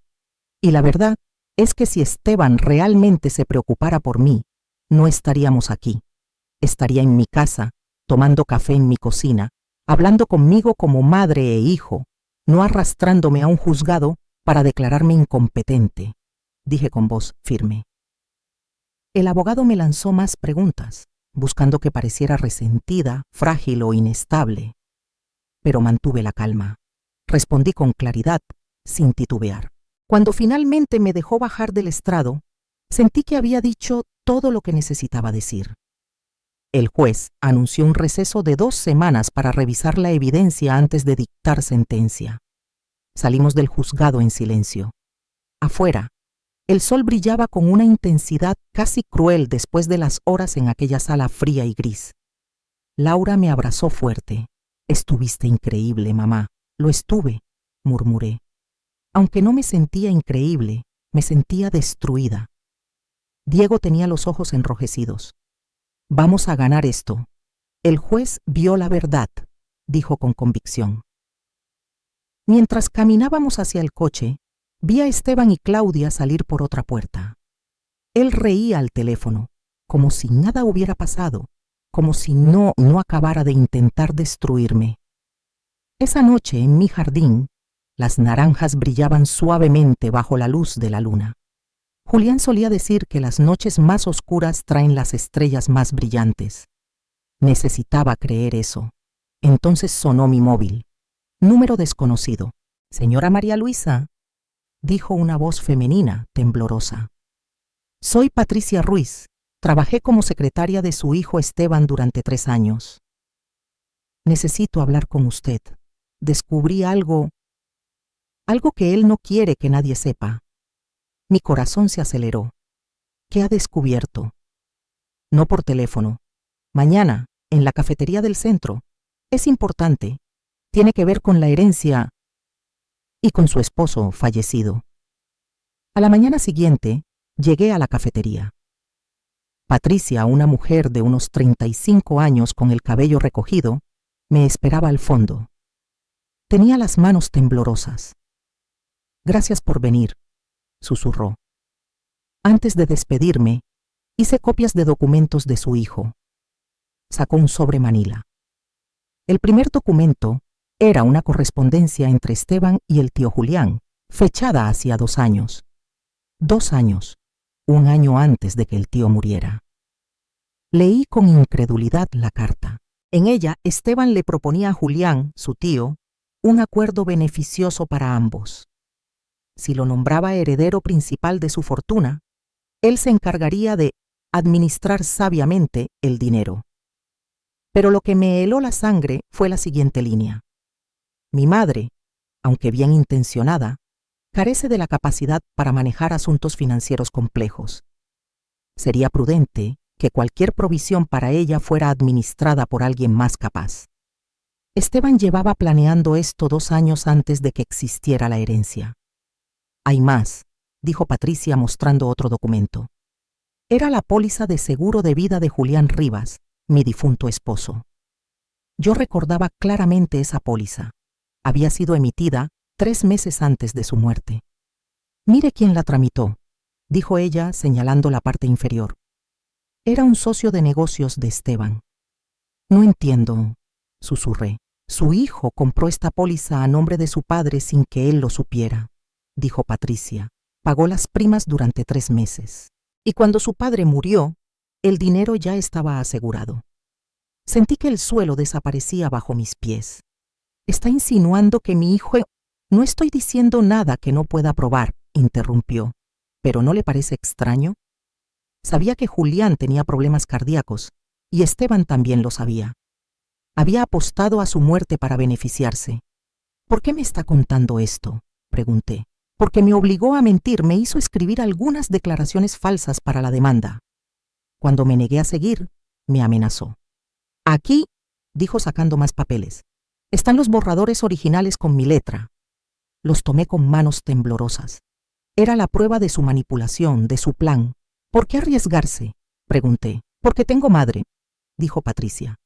es que si Esteban realmente se preocupara por mí, no estaríamos aquí. Estaría en mi casa, tomando café en mi cocina, hablando conmigo como madre e hijo, no arrastrándome a un juzgado para declararme incompetente, dije con voz firme. El abogado me lanzó más preguntas, buscando que pareciera resentida, frágil o inestable. Pero mantuve la calma. Respondí con claridad, sin titubear. Cuando finalmente me dejó bajar del estrado, sentí que había dicho todo lo que necesitaba decir. El juez anunció un receso de 2 semanas para revisar la evidencia antes de dictar sentencia. Salimos del juzgado en silencio. Afuera, el sol brillaba con una intensidad casi cruel después de las horas en aquella sala fría y gris. Laura me abrazó fuerte. Estuviste increíble, mamá. Lo estuve, murmuré. Aunque no me sentía increíble, me sentía destruida. Diego tenía los ojos enrojecidos. Vamos a ganar esto. El juez vio la verdad, dijo con convicción. Mientras caminábamos hacia el coche, vi a Esteban y Claudia salir por otra puerta. Él reía al teléfono, como si nada hubiera pasado, como si no acabara de intentar destruirme. Esa noche, en mi jardín, las naranjas brillaban suavemente bajo la luz de la luna. Julián solía decir que las noches más oscuras traen las estrellas más brillantes. Necesitaba creer eso. Entonces sonó mi móvil. Número desconocido. Señora María Luisa, dijo una voz femenina, temblorosa. Soy Patricia Ruiz. Trabajé como secretaria de su hijo Esteban durante 3 años. Necesito hablar con usted. Descubrí algo que él no quiere que nadie sepa. Mi corazón se aceleró. ¿Qué ha descubierto? No por teléfono. Mañana, en la cafetería del centro. Es importante. Tiene que ver con la herencia y con su esposo fallecido. A la mañana siguiente, llegué a la cafetería. Patricia, una mujer de unos 35 años con el cabello recogido, me esperaba al fondo. Tenía las manos temblorosas. Gracias por venir, susurró. Antes de despedirme, hice copias de documentos de su hijo. Sacó un sobre manila. El primer documento era una correspondencia entre Esteban y el tío Julián, fechada hacía 2 años. 2 años, un año antes de que el tío muriera. Leí con incredulidad la carta. En ella, Esteban le proponía a Julián, su tío, un acuerdo beneficioso para ambos. Si lo nombraba heredero principal de su fortuna, él se encargaría de administrar sabiamente el dinero. Pero lo que me heló la sangre fue la siguiente línea. Mi madre, aunque bien intencionada, carece de la capacidad para manejar asuntos financieros complejos. Sería prudente que cualquier provisión para ella fuera administrada por alguien más capaz. Esteban llevaba planeando esto 2 años antes de que existiera la herencia. Hay más, dijo Patricia mostrando otro documento. Era la póliza de seguro de vida de Julián Rivas, mi difunto esposo. Yo recordaba claramente esa póliza. Había sido emitida 3 meses antes de su muerte. Mire quién la tramitó, dijo ella señalando la parte inferior. Era un socio de negocios de Esteban. No entiendo, susurré. Su hijo compró esta póliza a nombre de su padre sin que él lo supiera, dijo Patricia. Pagó las primas durante 3 meses. Y cuando su padre murió, el dinero ya estaba asegurado. Sentí que el suelo desaparecía bajo mis pies. ¿Está insinuando que mi hijo... No estoy diciendo nada que no pueda probar, interrumpió. ¿Pero no le parece extraño? Sabía que Julián tenía problemas cardíacos, y Esteban también lo sabía. Había apostado a su muerte para beneficiarse. ¿Por qué me está contando esto?, pregunté. Porque me obligó a mentir, me hizo escribir algunas declaraciones falsas para la demanda. Cuando me negué a seguir, me amenazó. Aquí, dijo sacando más papeles, están los borradores originales con mi letra. Los tomé con manos temblorosas. Era la prueba de su manipulación, de su plan. ¿Por qué arriesgarse?, pregunté. Porque tengo madre, dijo Patricia.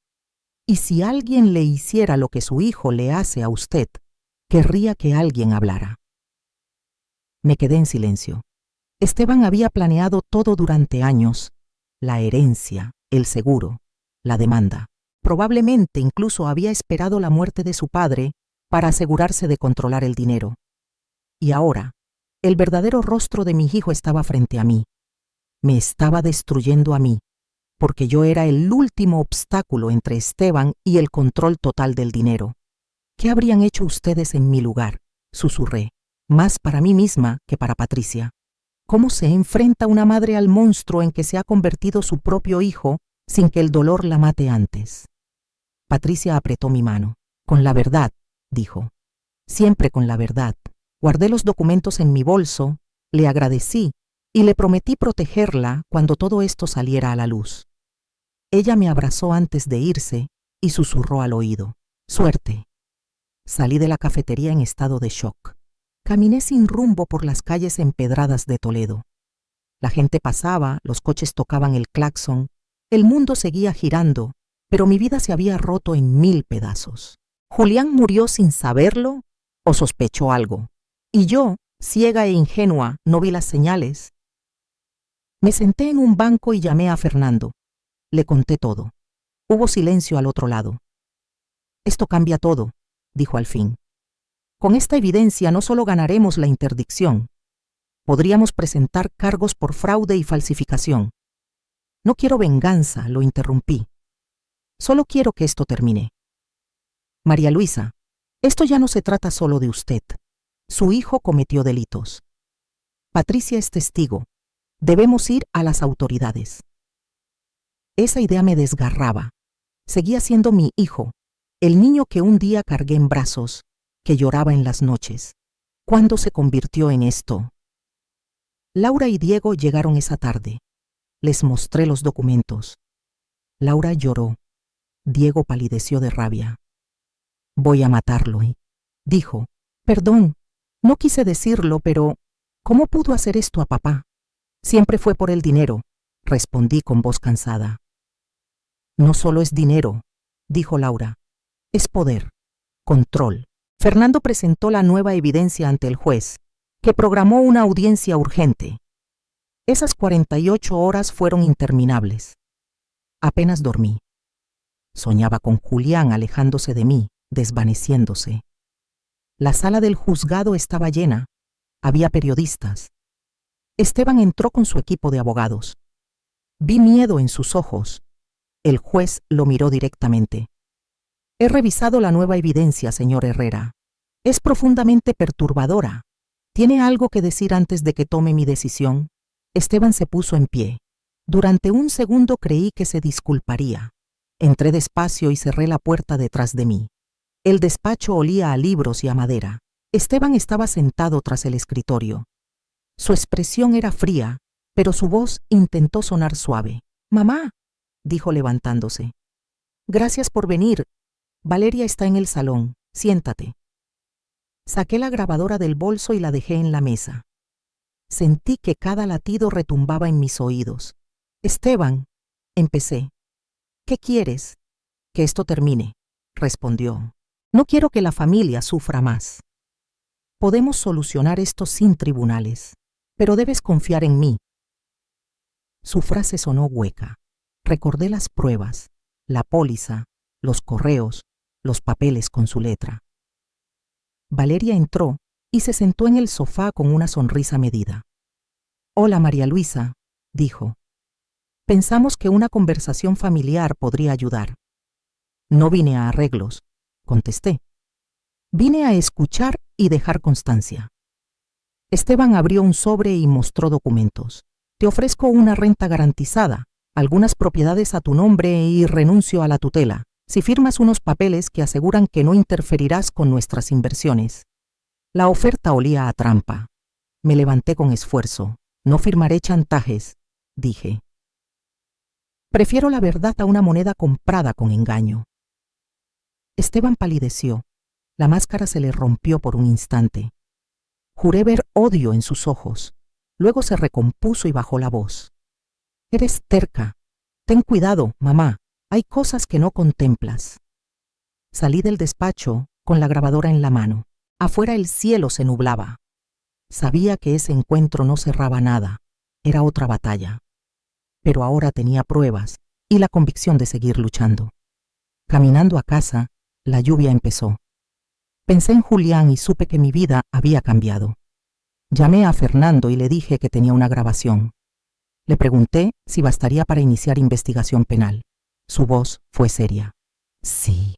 Y si alguien le hiciera lo que su hijo le hace a usted, querría que alguien hablara. Me quedé en silencio. Esteban había planeado todo durante años: la herencia, el seguro, la demanda. Probablemente incluso había esperado la muerte de su padre para asegurarse de controlar el dinero. Y ahora, el verdadero rostro de mi hijo estaba frente a mí. Me estaba destruyendo a mí, porque yo era el último obstáculo entre Esteban y el control total del dinero. ¿Qué habrían hecho ustedes en mi lugar?, susurré, más para mí misma que para Patricia. ¿Cómo se enfrenta una madre al monstruo en que se ha convertido su propio hijo sin que el dolor la mate antes? Patricia apretó mi mano. Con la verdad, dijo. Siempre con la verdad. Guardé los documentos en mi bolso, le agradecí y le prometí protegerla cuando todo esto saliera a la luz. Ella me abrazó antes de irse y susurró al oído: «Suerte». Salí de la cafetería en estado de shock. Caminé sin rumbo por las calles empedradas de Toledo. La gente pasaba, los coches tocaban el claxon, el mundo seguía girando, pero mi vida se había roto en 1000 pedazos. ¿Julián murió sin saberlo o sospechó algo? Y yo, ciega e ingenua, no vi las señales. Me senté en un banco y llamé a Fernando. Le conté todo. Hubo silencio al otro lado. «Esto cambia todo», dijo al fin. «Con esta evidencia no solo ganaremos la interdicción, podríamos presentar cargos por fraude y falsificación». «No quiero venganza», lo interrumpí. «Solo quiero que esto termine». «María Luisa, esto ya no se trata solo de usted. Su hijo cometió delitos. Patricia es testigo. Debemos ir a las autoridades». Esa idea me desgarraba. Seguía siendo mi hijo, el niño que un día cargué en brazos, que lloraba en las noches. ¿Cuándo se convirtió en esto? Laura y Diego llegaron esa tarde. Les mostré los documentos. Laura lloró. Diego palideció de rabia. «Voy a matarlo», dijo. «Perdón, no quise decirlo, pero ¿cómo pudo hacer esto a papá?» «Siempre fue por el dinero», respondí con voz cansada. «No solo es dinero», dijo Laura. «Es poder, control, Fernando presentó la nueva evidencia ante el juez, que programó una audiencia urgente. Esas 48 horas fueron interminables. Apenas dormí. Soñaba con Julián alejándose de mí, desvaneciéndose. La sala del juzgado estaba llena. Había periodistas. Esteban entró con su equipo de abogados. Vi miedo en sus ojos. El juez lo miró directamente. He revisado la nueva evidencia, señor Herrera. Es profundamente perturbadora. ¿Tiene algo que decir antes de que tome mi decisión? Esteban se puso en pie. Durante un segundo creí que se disculparía. Entré despacio y cerré la puerta detrás de mí. El despacho olía a libros y a madera. Esteban estaba sentado tras el escritorio. Su expresión era fría, pero su voz intentó sonar suave. «Mamá», dijo levantándose. «Gracias por venir. Valeria está en el salón. Siéntate». Saqué la grabadora del bolso y la dejé en la mesa. Sentí que cada latido retumbaba en mis oídos. «Esteban», empecé. «¿Qué quieres?» «Que esto termine», respondió. «No quiero que la familia sufra más. Podemos solucionar esto sin tribunales, pero debes confiar en mí». Su frase sonó hueca. Recordé las pruebas, la póliza, los correos, los papeles con su letra. Valeria entró y se sentó en el sofá con una sonrisa medida. «Hola, María Luisa», dijo. «Pensamos que una conversación familiar podría ayudar». «No vine a arreglos», contesté. «Vine a escuchar y dejar constancia». Esteban abrió un sobre y mostró documentos. «Te ofrezco una renta garantizada, algunas propiedades a tu nombre y renuncio a la tutela, si firmas unos papeles que aseguran que no interferirás con nuestras inversiones». La oferta olía a trampa. Me levanté con esfuerzo. «No firmaré chantajes», dije. «Prefiero la verdad a una moneda comprada con engaño». Esteban palideció. La máscara se le rompió por un instante. Juré ver odio en sus ojos. Luego se recompuso y bajó la voz. «Eres terca. Ten cuidado, mamá. Hay cosas que no contemplas». Salí del despacho con la grabadora en la mano. Afuera el cielo se nublaba. Sabía que ese encuentro no cerraba nada. Era otra batalla. Pero ahora tenía pruebas y la convicción de seguir luchando. Caminando a casa, la lluvia empezó. Pensé en Julián y supe que mi vida había cambiado. Llamé a Fernando y le dije que tenía una grabación. Le pregunté si bastaría para iniciar investigación penal. Su voz fue seria. «Sí».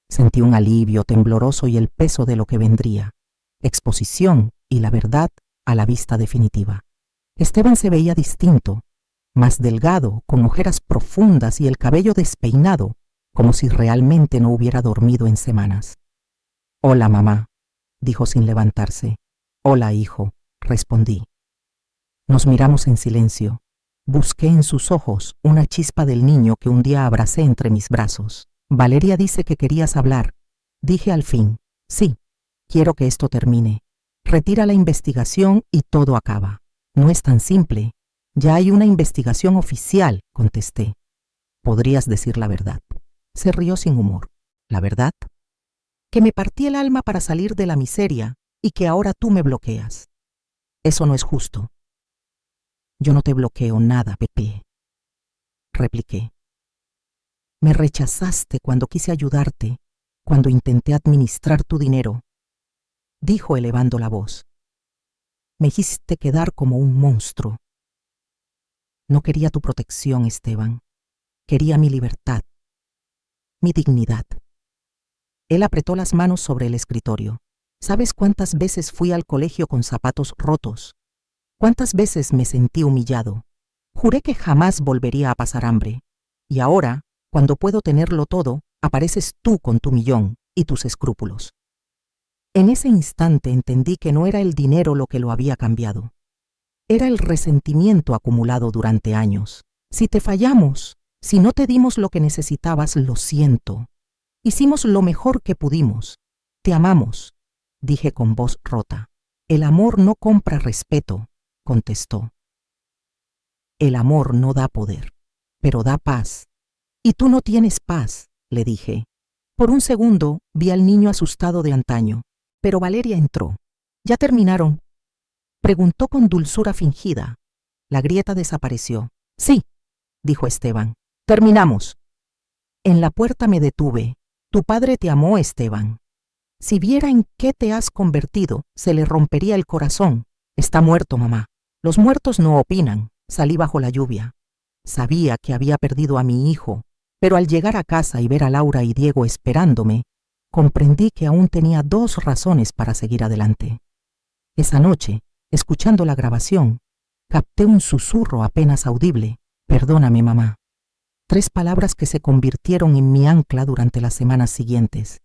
Sentí un alivio tembloroso y el peso de lo que vendría. Exposición y la verdad a la vista definitiva. Esteban se veía distinto, más delgado, con ojeras profundas y el cabello despeinado, como si realmente no hubiera dormido en semanas. «Hola, mamá», dijo sin levantarse. «Hola, hijo», respondí. Nos miramos en silencio. Busqué en sus ojos una chispa del niño que un día abracé entre mis brazos. «Valeria dice que querías hablar», dije al fin. «Sí, quiero que esto termine. Retira la investigación y todo acaba». «No es tan simple. Ya hay una investigación oficial», contesté. «Podrías decir la verdad». Se rió sin humor. «¿La verdad?» «Que me partí el alma para salir de la miseria y que ahora tú me bloqueas. Eso no es justo». «Yo no te bloqueo nada, Pepe», repliqué. «Me rechazaste cuando quise ayudarte, cuando intenté administrar tu dinero», dijo elevando la voz. «Me hiciste quedar como un monstruo. No quería tu protección, Esteban. Quería mi libertad, mi dignidad». Él apretó las manos sobre el escritorio. «¿Sabes cuántas veces fui al colegio con zapatos rotos? ¿Cuántas veces me sentí humillado? Juré que jamás volvería a pasar hambre. Y ahora, cuando puedo tenerlo todo, apareces tú con tu millón y tus escrúpulos». En ese instante entendí que no era el dinero lo que lo había cambiado. Era el resentimiento acumulado durante años. «Si te fallamos, si no te dimos lo que necesitabas, lo siento. Hicimos lo mejor que pudimos. Te amamos», dije con voz rota. «El amor no compra respeto», contestó. «El amor no da poder, pero da paz. Y tú no tienes paz», le dije. Por un segundo vi al niño asustado de antaño, pero Valeria entró. ¿Ya terminaron?, preguntó con dulzura fingida. La grieta desapareció. Sí, dijo Esteban. Terminamos. En la puerta me detuve. Tu padre te amó, Esteban. Si viera en qué te has convertido, se le rompería el corazón. Está muerto, mamá. Los muertos no opinan. Salí bajo la lluvia. Sabía que había perdido a mi hijo, pero al llegar a casa y ver a Laura y Diego esperándome, comprendí que aún tenía 2 razones para seguir adelante. Esa noche, escuchando la grabación, capté un susurro apenas audible. Perdóname, mamá. 3 palabras que se convirtieron en mi ancla durante las semanas siguientes.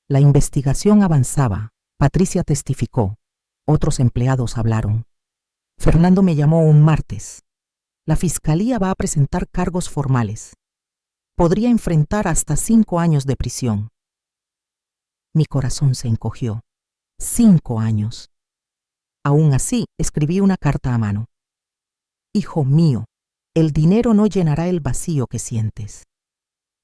La investigación avanzaba. Patricia testificó. Otros empleados hablaron. Fernando me llamó un martes. La fiscalía va a presentar cargos formales. Podría enfrentar hasta 5 años de prisión. Mi corazón se encogió. 5 años. Aún así, escribí una carta a mano. Hijo mío, el dinero no llenará el vacío que sientes.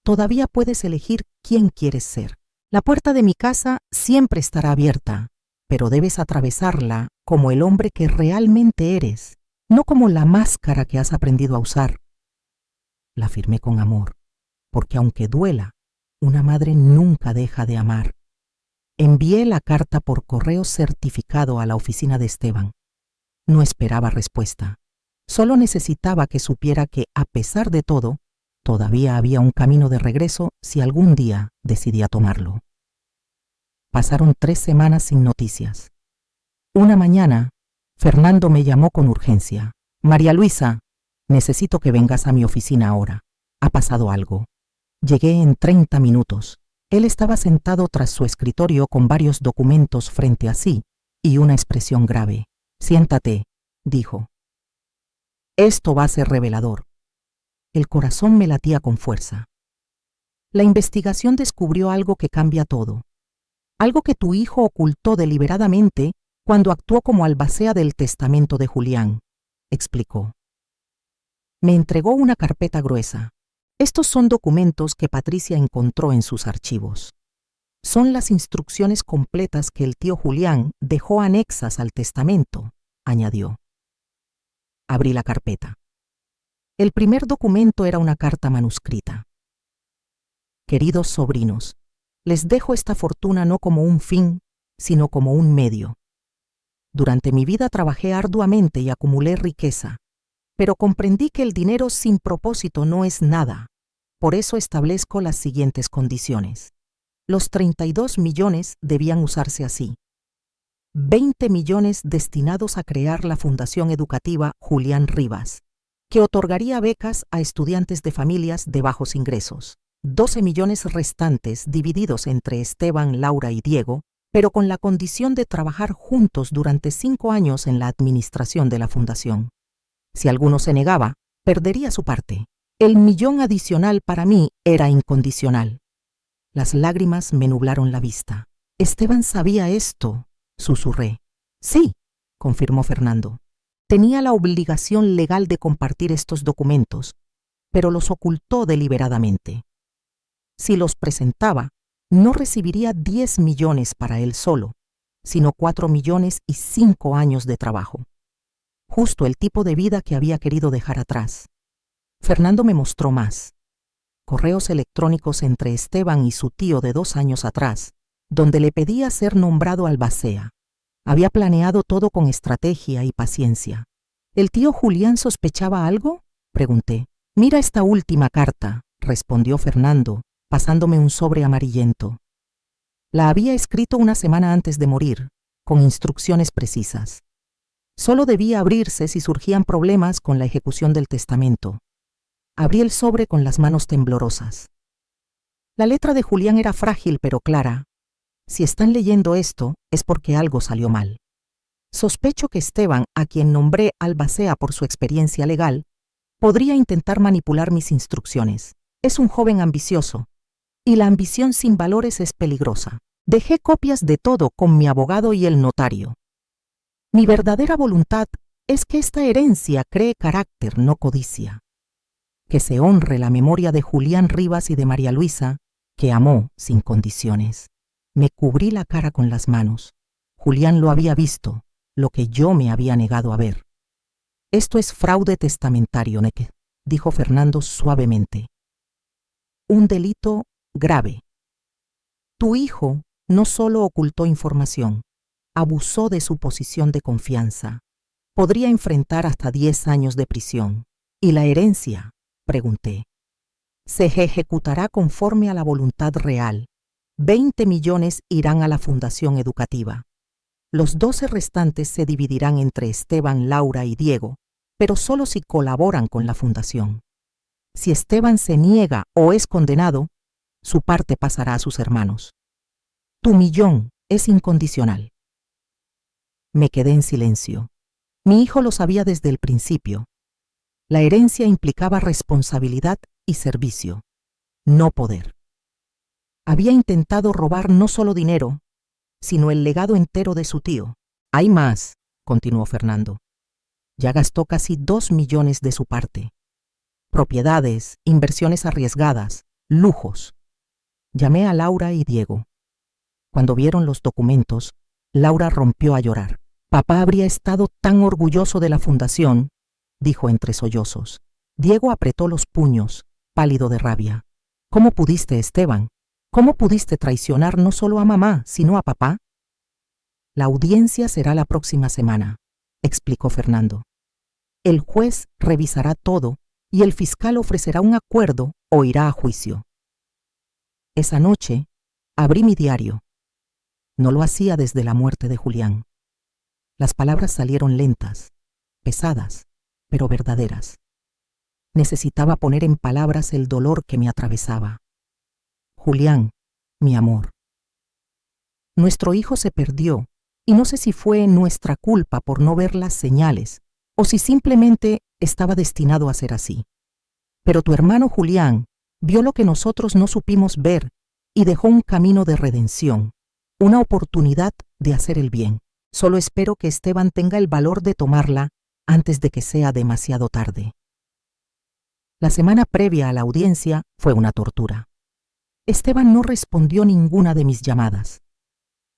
Todavía puedes elegir quién quieres ser. La puerta de mi casa siempre estará abierta, pero debes atravesarla como el hombre que realmente eres, no como la máscara que has aprendido a usar. La firmé con amor, porque aunque duela, una madre nunca deja de amar. Envié la carta por correo certificado a la oficina de Esteban. No esperaba respuesta. Solo necesitaba que supiera que, a pesar de todo, todavía había un camino de regreso si algún día decidía tomarlo. Pasaron 3 semanas sin noticias. Una mañana, Fernando me llamó con urgencia. María Luisa, necesito que vengas a mi oficina ahora. Ha pasado algo. Llegué en 30 minutos. Él estaba sentado tras su escritorio con varios documentos frente a sí y una expresión grave. Siéntate, dijo. Esto va a ser revelador. El corazón me latía con fuerza. La investigación descubrió algo que cambia todo. Algo que tu hijo ocultó deliberadamente cuando actuó como albacea del testamento de Julián, explicó. Me entregó una carpeta gruesa. Estos son documentos que Patricia encontró en sus archivos. Son las instrucciones completas que el tío Julián dejó anexas al testamento, añadió. Abrí la carpeta. El primer documento era una carta manuscrita. Queridos sobrinos, les dejo esta fortuna no como un fin, sino como un medio. Durante mi vida trabajé arduamente y acumulé riqueza, pero comprendí que el dinero sin propósito no es nada. Por eso establezco las siguientes condiciones. Los 32 millones debían usarse así. 20 millones destinados a crear la Fundación Educativa Julián Rivas, que otorgaría becas a estudiantes de familias de bajos ingresos. 12 millones restantes divididos entre Esteban, Laura y Diego, pero con la condición de trabajar juntos durante 5 años en la administración de la fundación. Si alguno se negaba, perdería su parte. El millón adicional para mí era incondicional. Las lágrimas me nublaron la vista. Esteban sabía esto, susurré. Sí, confirmó Fernando. Tenía la obligación legal de compartir estos documentos, pero los ocultó deliberadamente. Si los presentaba, no recibiría 10 millones para él solo, sino 4 millones y 5 años de trabajo. Justo el tipo de vida que había querido dejar atrás. Fernando me mostró más. Correos electrónicos entre Esteban y su tío de 2 años atrás, donde le pedía ser nombrado albacea. Había planeado todo con estrategia y paciencia. ¿El tío Julián sospechaba algo?, pregunté. Mira esta última carta, respondió Fernando, pasándome un sobre amarillento. La había escrito una semana antes de morir, con instrucciones precisas. Solo debía abrirse si surgían problemas con la ejecución del testamento. Abrí el sobre con las manos temblorosas. La letra de Julián era frágil pero clara. Si están leyendo esto, es porque algo salió mal. Sospecho que Esteban, a quien nombré albacea por su experiencia legal, podría intentar manipular mis instrucciones. Es un joven ambicioso, y la ambición sin valores es peligrosa. Dejé copias de todo con mi abogado y el notario. Mi verdadera voluntad es que esta herencia cree carácter, no codicia. Que se honre la memoria de Julián Rivas y de María Luisa, que amó sin condiciones. Me cubrí la cara con las manos. Julián lo había visto, lo que yo me había negado a ver. Esto es fraude testamentario, Neque, dijo Fernando suavemente. Un delito grave. Tu hijo no solo ocultó información, abusó de su posición de confianza. Podría enfrentar hasta 10 años de prisión. ¿Y la herencia?, pregunté. Se ejecutará conforme a la voluntad real. 20 millones irán a la fundación educativa. Los 12 restantes se dividirán entre Esteban, Laura y Diego, pero solo si colaboran con la fundación. Si Esteban se niega o es condenado, su parte pasará a sus hermanos. Tu millón es incondicional. Me quedé en silencio. Mi hijo lo sabía desde el principio. La herencia implicaba responsabilidad y servicio, no poder. Había intentado robar no solo dinero, sino el legado entero de su tío. Hay más, continuó Fernando. Ya gastó casi 2 millones de su parte. Propiedades, inversiones arriesgadas, lujos. Llamé a Laura y Diego. Cuando vieron los documentos, Laura rompió a llorar. Papá habría estado tan orgulloso de la fundación, dijo entre sollozos. Diego apretó los puños, pálido de rabia. ¿Cómo pudiste, Esteban? ¿Cómo pudiste traicionar no solo a mamá, sino a papá? La audiencia será la próxima semana, explicó Fernando. El juez revisará todo y el fiscal ofrecerá un acuerdo o irá a juicio. Esa noche abrí mi diario. No lo hacía desde la muerte de Julián. Las palabras salieron lentas, pesadas, pero verdaderas. Necesitaba poner en palabras el dolor que me atravesaba. Julián, mi amor. Nuestro hijo se perdió, y no sé si fue nuestra culpa por no ver las señales, o si simplemente estaba destinado a ser así. Pero tu hermano Julián vio lo que nosotros no supimos ver y dejó un camino de redención, una oportunidad de hacer el bien. Solo espero que Esteban tenga el valor de tomarla antes de que sea demasiado tarde. La semana previa a la audiencia fue una tortura. Esteban no respondió ninguna de mis llamadas.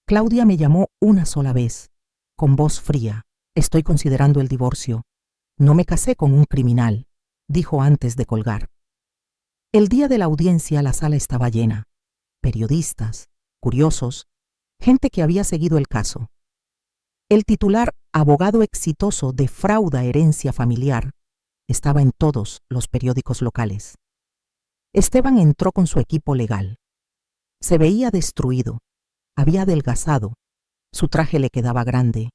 Claudia me llamó una sola vez, con voz fría. Estoy considerando el divorcio. No me casé con un criminal, dijo antes de colgar. El día de la audiencia la sala estaba llena. Periodistas, curiosos, gente que había seguido el caso. El titular, abogado exitoso de fraude herencia familiar, estaba en todos los periódicos locales. Esteban entró con su equipo legal. Se veía destruido, había adelgazado, su traje le quedaba grande,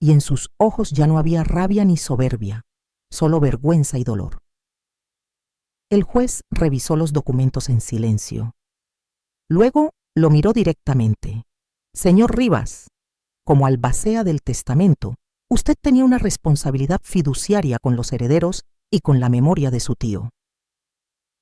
y en sus ojos ya no había rabia ni soberbia, solo vergüenza y dolor. El juez revisó los documentos en silencio. Luego lo miró directamente. Señor Rivas, como albacea del testamento, usted tenía una responsabilidad fiduciaria con los herederos y con la memoria de su tío.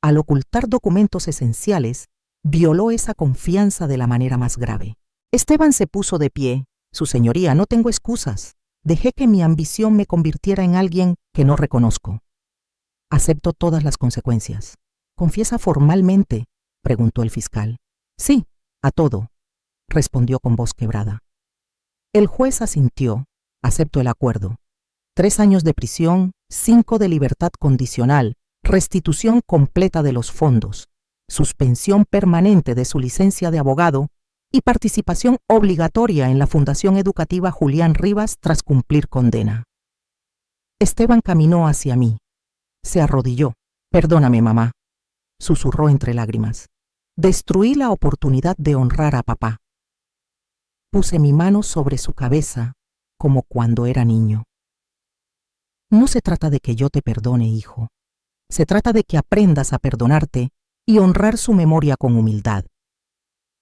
Al ocultar documentos esenciales, violó esa confianza de la manera más grave. Esteban se puso de pie. Su señoría, no tengo excusas. Dejé que mi ambición me convirtiera en alguien que no reconozco. Acepto todas las consecuencias. ¿Confiesa formalmente?, preguntó el fiscal. Sí, a todo, respondió con voz quebrada. El juez asintió. Acepto el acuerdo. 3 años de prisión, 5 de libertad condicional, restitución completa de los fondos, suspensión permanente de su licencia de abogado y participación obligatoria en la Fundación Educativa Julián Rivas tras cumplir condena. Esteban caminó hacia mí. Se arrodilló. Perdóname, mamá, susurró entre lágrimas. Destruí la oportunidad de honrar a papá. Puse mi mano sobre su cabeza como cuando era niño. No se trata de que yo te perdone, hijo. Se trata de que aprendas a perdonarte y honrar su memoria con humildad.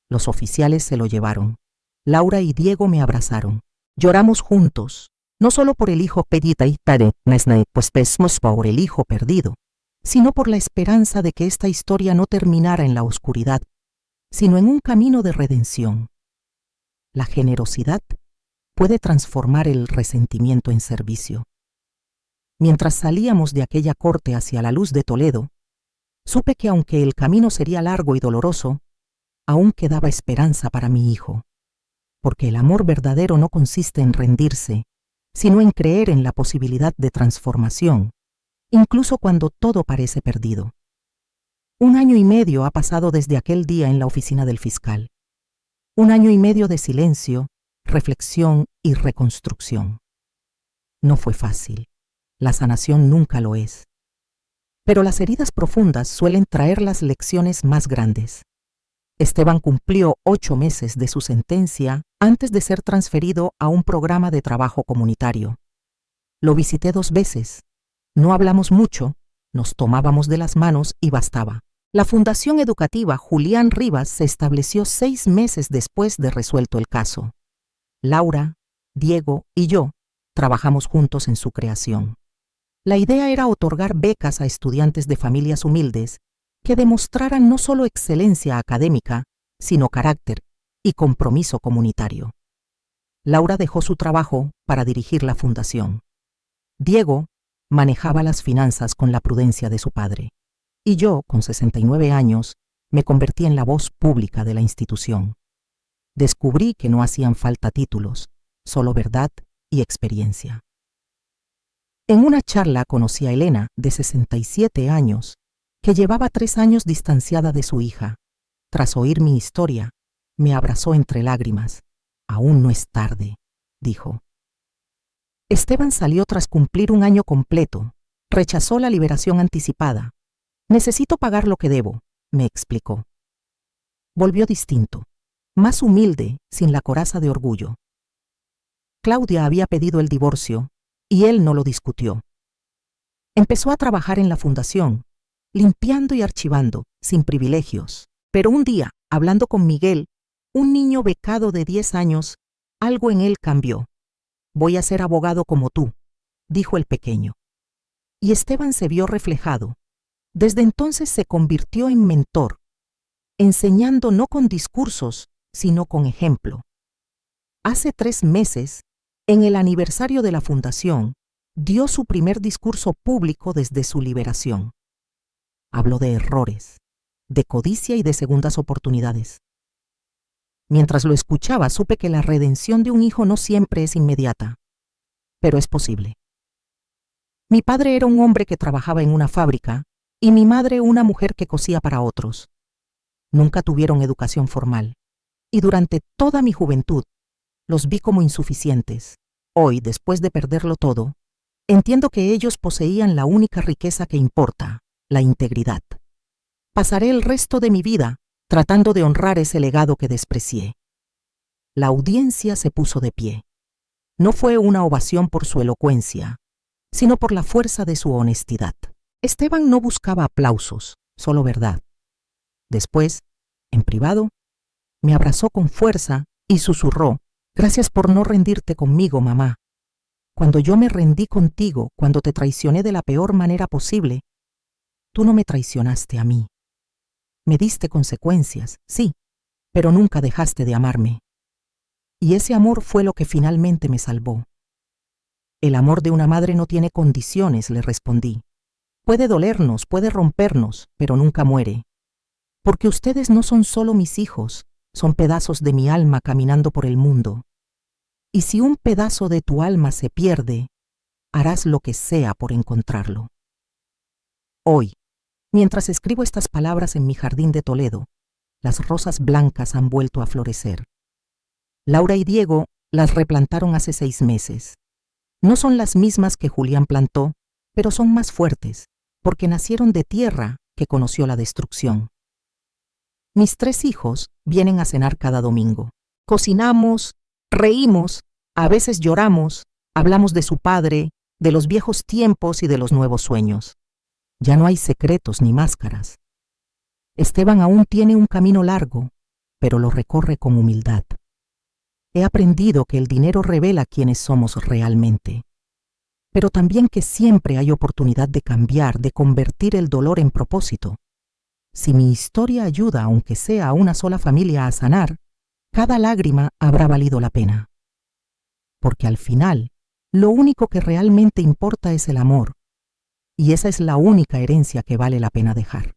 Los oficiales se lo llevaron. Laura y Diego me abrazaron. Lloramos juntos, no solo por el hijo por el hijo perdido, sino por la esperanza de que esta historia no terminara en la oscuridad, sino en un camino de redención. La generosidad puede transformar el resentimiento en servicio. Mientras salíamos de aquella corte hacia la luz de Toledo, Supe que aunque el camino sería largo y doloroso, aún quedaba esperanza para mi hijo, porque el amor verdadero no consiste en rendirse, sino en creer en la posibilidad de transformación, incluso cuando todo parece perdido. 1 año y medio ha pasado desde aquel día en la oficina del fiscal. 1 año y medio de silencio, reflexión y reconstrucción. No fue fácil. La sanación nunca lo es. Pero las heridas profundas suelen traer las lecciones más grandes. Esteban cumplió 8 meses de su sentencia antes de ser transferido a un programa de trabajo comunitario. Lo visité 2 veces. No hablamos mucho, nos tomábamos de las manos y bastaba. La Fundación Educativa Julián Rivas se estableció 6 meses después de resuelto el caso. Laura, Diego y yo trabajamos juntos en su creación. La idea era otorgar becas a estudiantes de familias humildes que demostraran no solo excelencia académica, sino carácter y compromiso comunitario. Laura dejó su trabajo para dirigir la fundación. Diego manejaba las finanzas con la prudencia de su padre. Y yo, con 69 años, me convertí en la voz pública de la institución. Descubrí que no hacían falta títulos, solo verdad y experiencia. En una charla conocí a Elena, de 67 años, que llevaba 3 años distanciada de su hija. Tras oír mi historia, me abrazó entre lágrimas. «Aún no es tarde», dijo. Esteban salió tras cumplir 1 año completo. Rechazó la liberación anticipada. «Necesito pagar lo que debo», me explicó. Volvió distinto, más humilde, sin la coraza de orgullo. Claudia había pedido el divorcio y él no lo discutió. Empezó a trabajar en la fundación, limpiando y archivando, sin privilegios. Pero un día, hablando con Miguel, un niño becado de 10 años, algo en él cambió. «Voy a ser abogado como tú», dijo el pequeño. Y Esteban se vio reflejado. Desde entonces se convirtió en mentor, enseñando no con discursos, sino con ejemplo. Hace 3 meses, en el aniversario de la fundación, dio su primer discurso público desde su liberación. Habló de errores, de codicia y de segundas oportunidades. Mientras lo escuchaba, supe que la redención de un hijo no siempre es inmediata, pero es posible. Mi padre era un hombre que trabajaba en una fábrica y mi madre una mujer que cosía para otros. Nunca tuvieron educación formal y durante toda mi juventud los vi como insuficientes. Hoy, después de perderlo todo, entiendo que ellos poseían la única riqueza que importa, la integridad. Pasaré el resto de mi vida tratando de honrar ese legado que desprecié. La audiencia se puso de pie. No fue una ovación por su elocuencia, sino por la fuerza de su honestidad. Esteban no buscaba aplausos, solo verdad. Después, en privado, me abrazó con fuerza y susurró: «Gracias por no rendirte conmigo, mamá. Cuando yo me rendí contigo, cuando te traicioné de la peor manera posible, tú no me traicionaste a mí. Me diste consecuencias, sí, pero nunca dejaste de amarme. Y ese amor fue lo que finalmente me salvó». «El amor de una madre no tiene condiciones», le respondí. «Puede dolernos, puede rompernos, pero nunca muere. Porque ustedes no son solo mis hijos, son pedazos de mi alma caminando por el mundo. Y si un pedazo de tu alma se pierde, harás lo que sea por encontrarlo». Hoy, mientras escribo estas palabras en mi jardín de Toledo, las rosas blancas han vuelto a florecer. Laura y Diego las replantaron hace 6 meses. No son las mismas que Julián plantó, pero son más fuertes, porque nacieron de tierra que conoció la destrucción. Mis 3 hijos vienen a cenar cada domingo. Cocinamos, reímos, a veces lloramos, hablamos de su padre, de los viejos tiempos y de los nuevos sueños. Ya no hay secretos ni máscaras. Esteban aún tiene un camino largo, pero lo recorre con humildad. He aprendido que el dinero revela quiénes somos realmente, pero también que siempre hay oportunidad de cambiar, de convertir el dolor en propósito. Si mi historia ayuda, aunque sea a una sola familia, a sanar, cada lágrima habrá valido la pena. Porque al final, lo único que realmente importa es el amor, y esa es la única herencia que vale la pena dejar.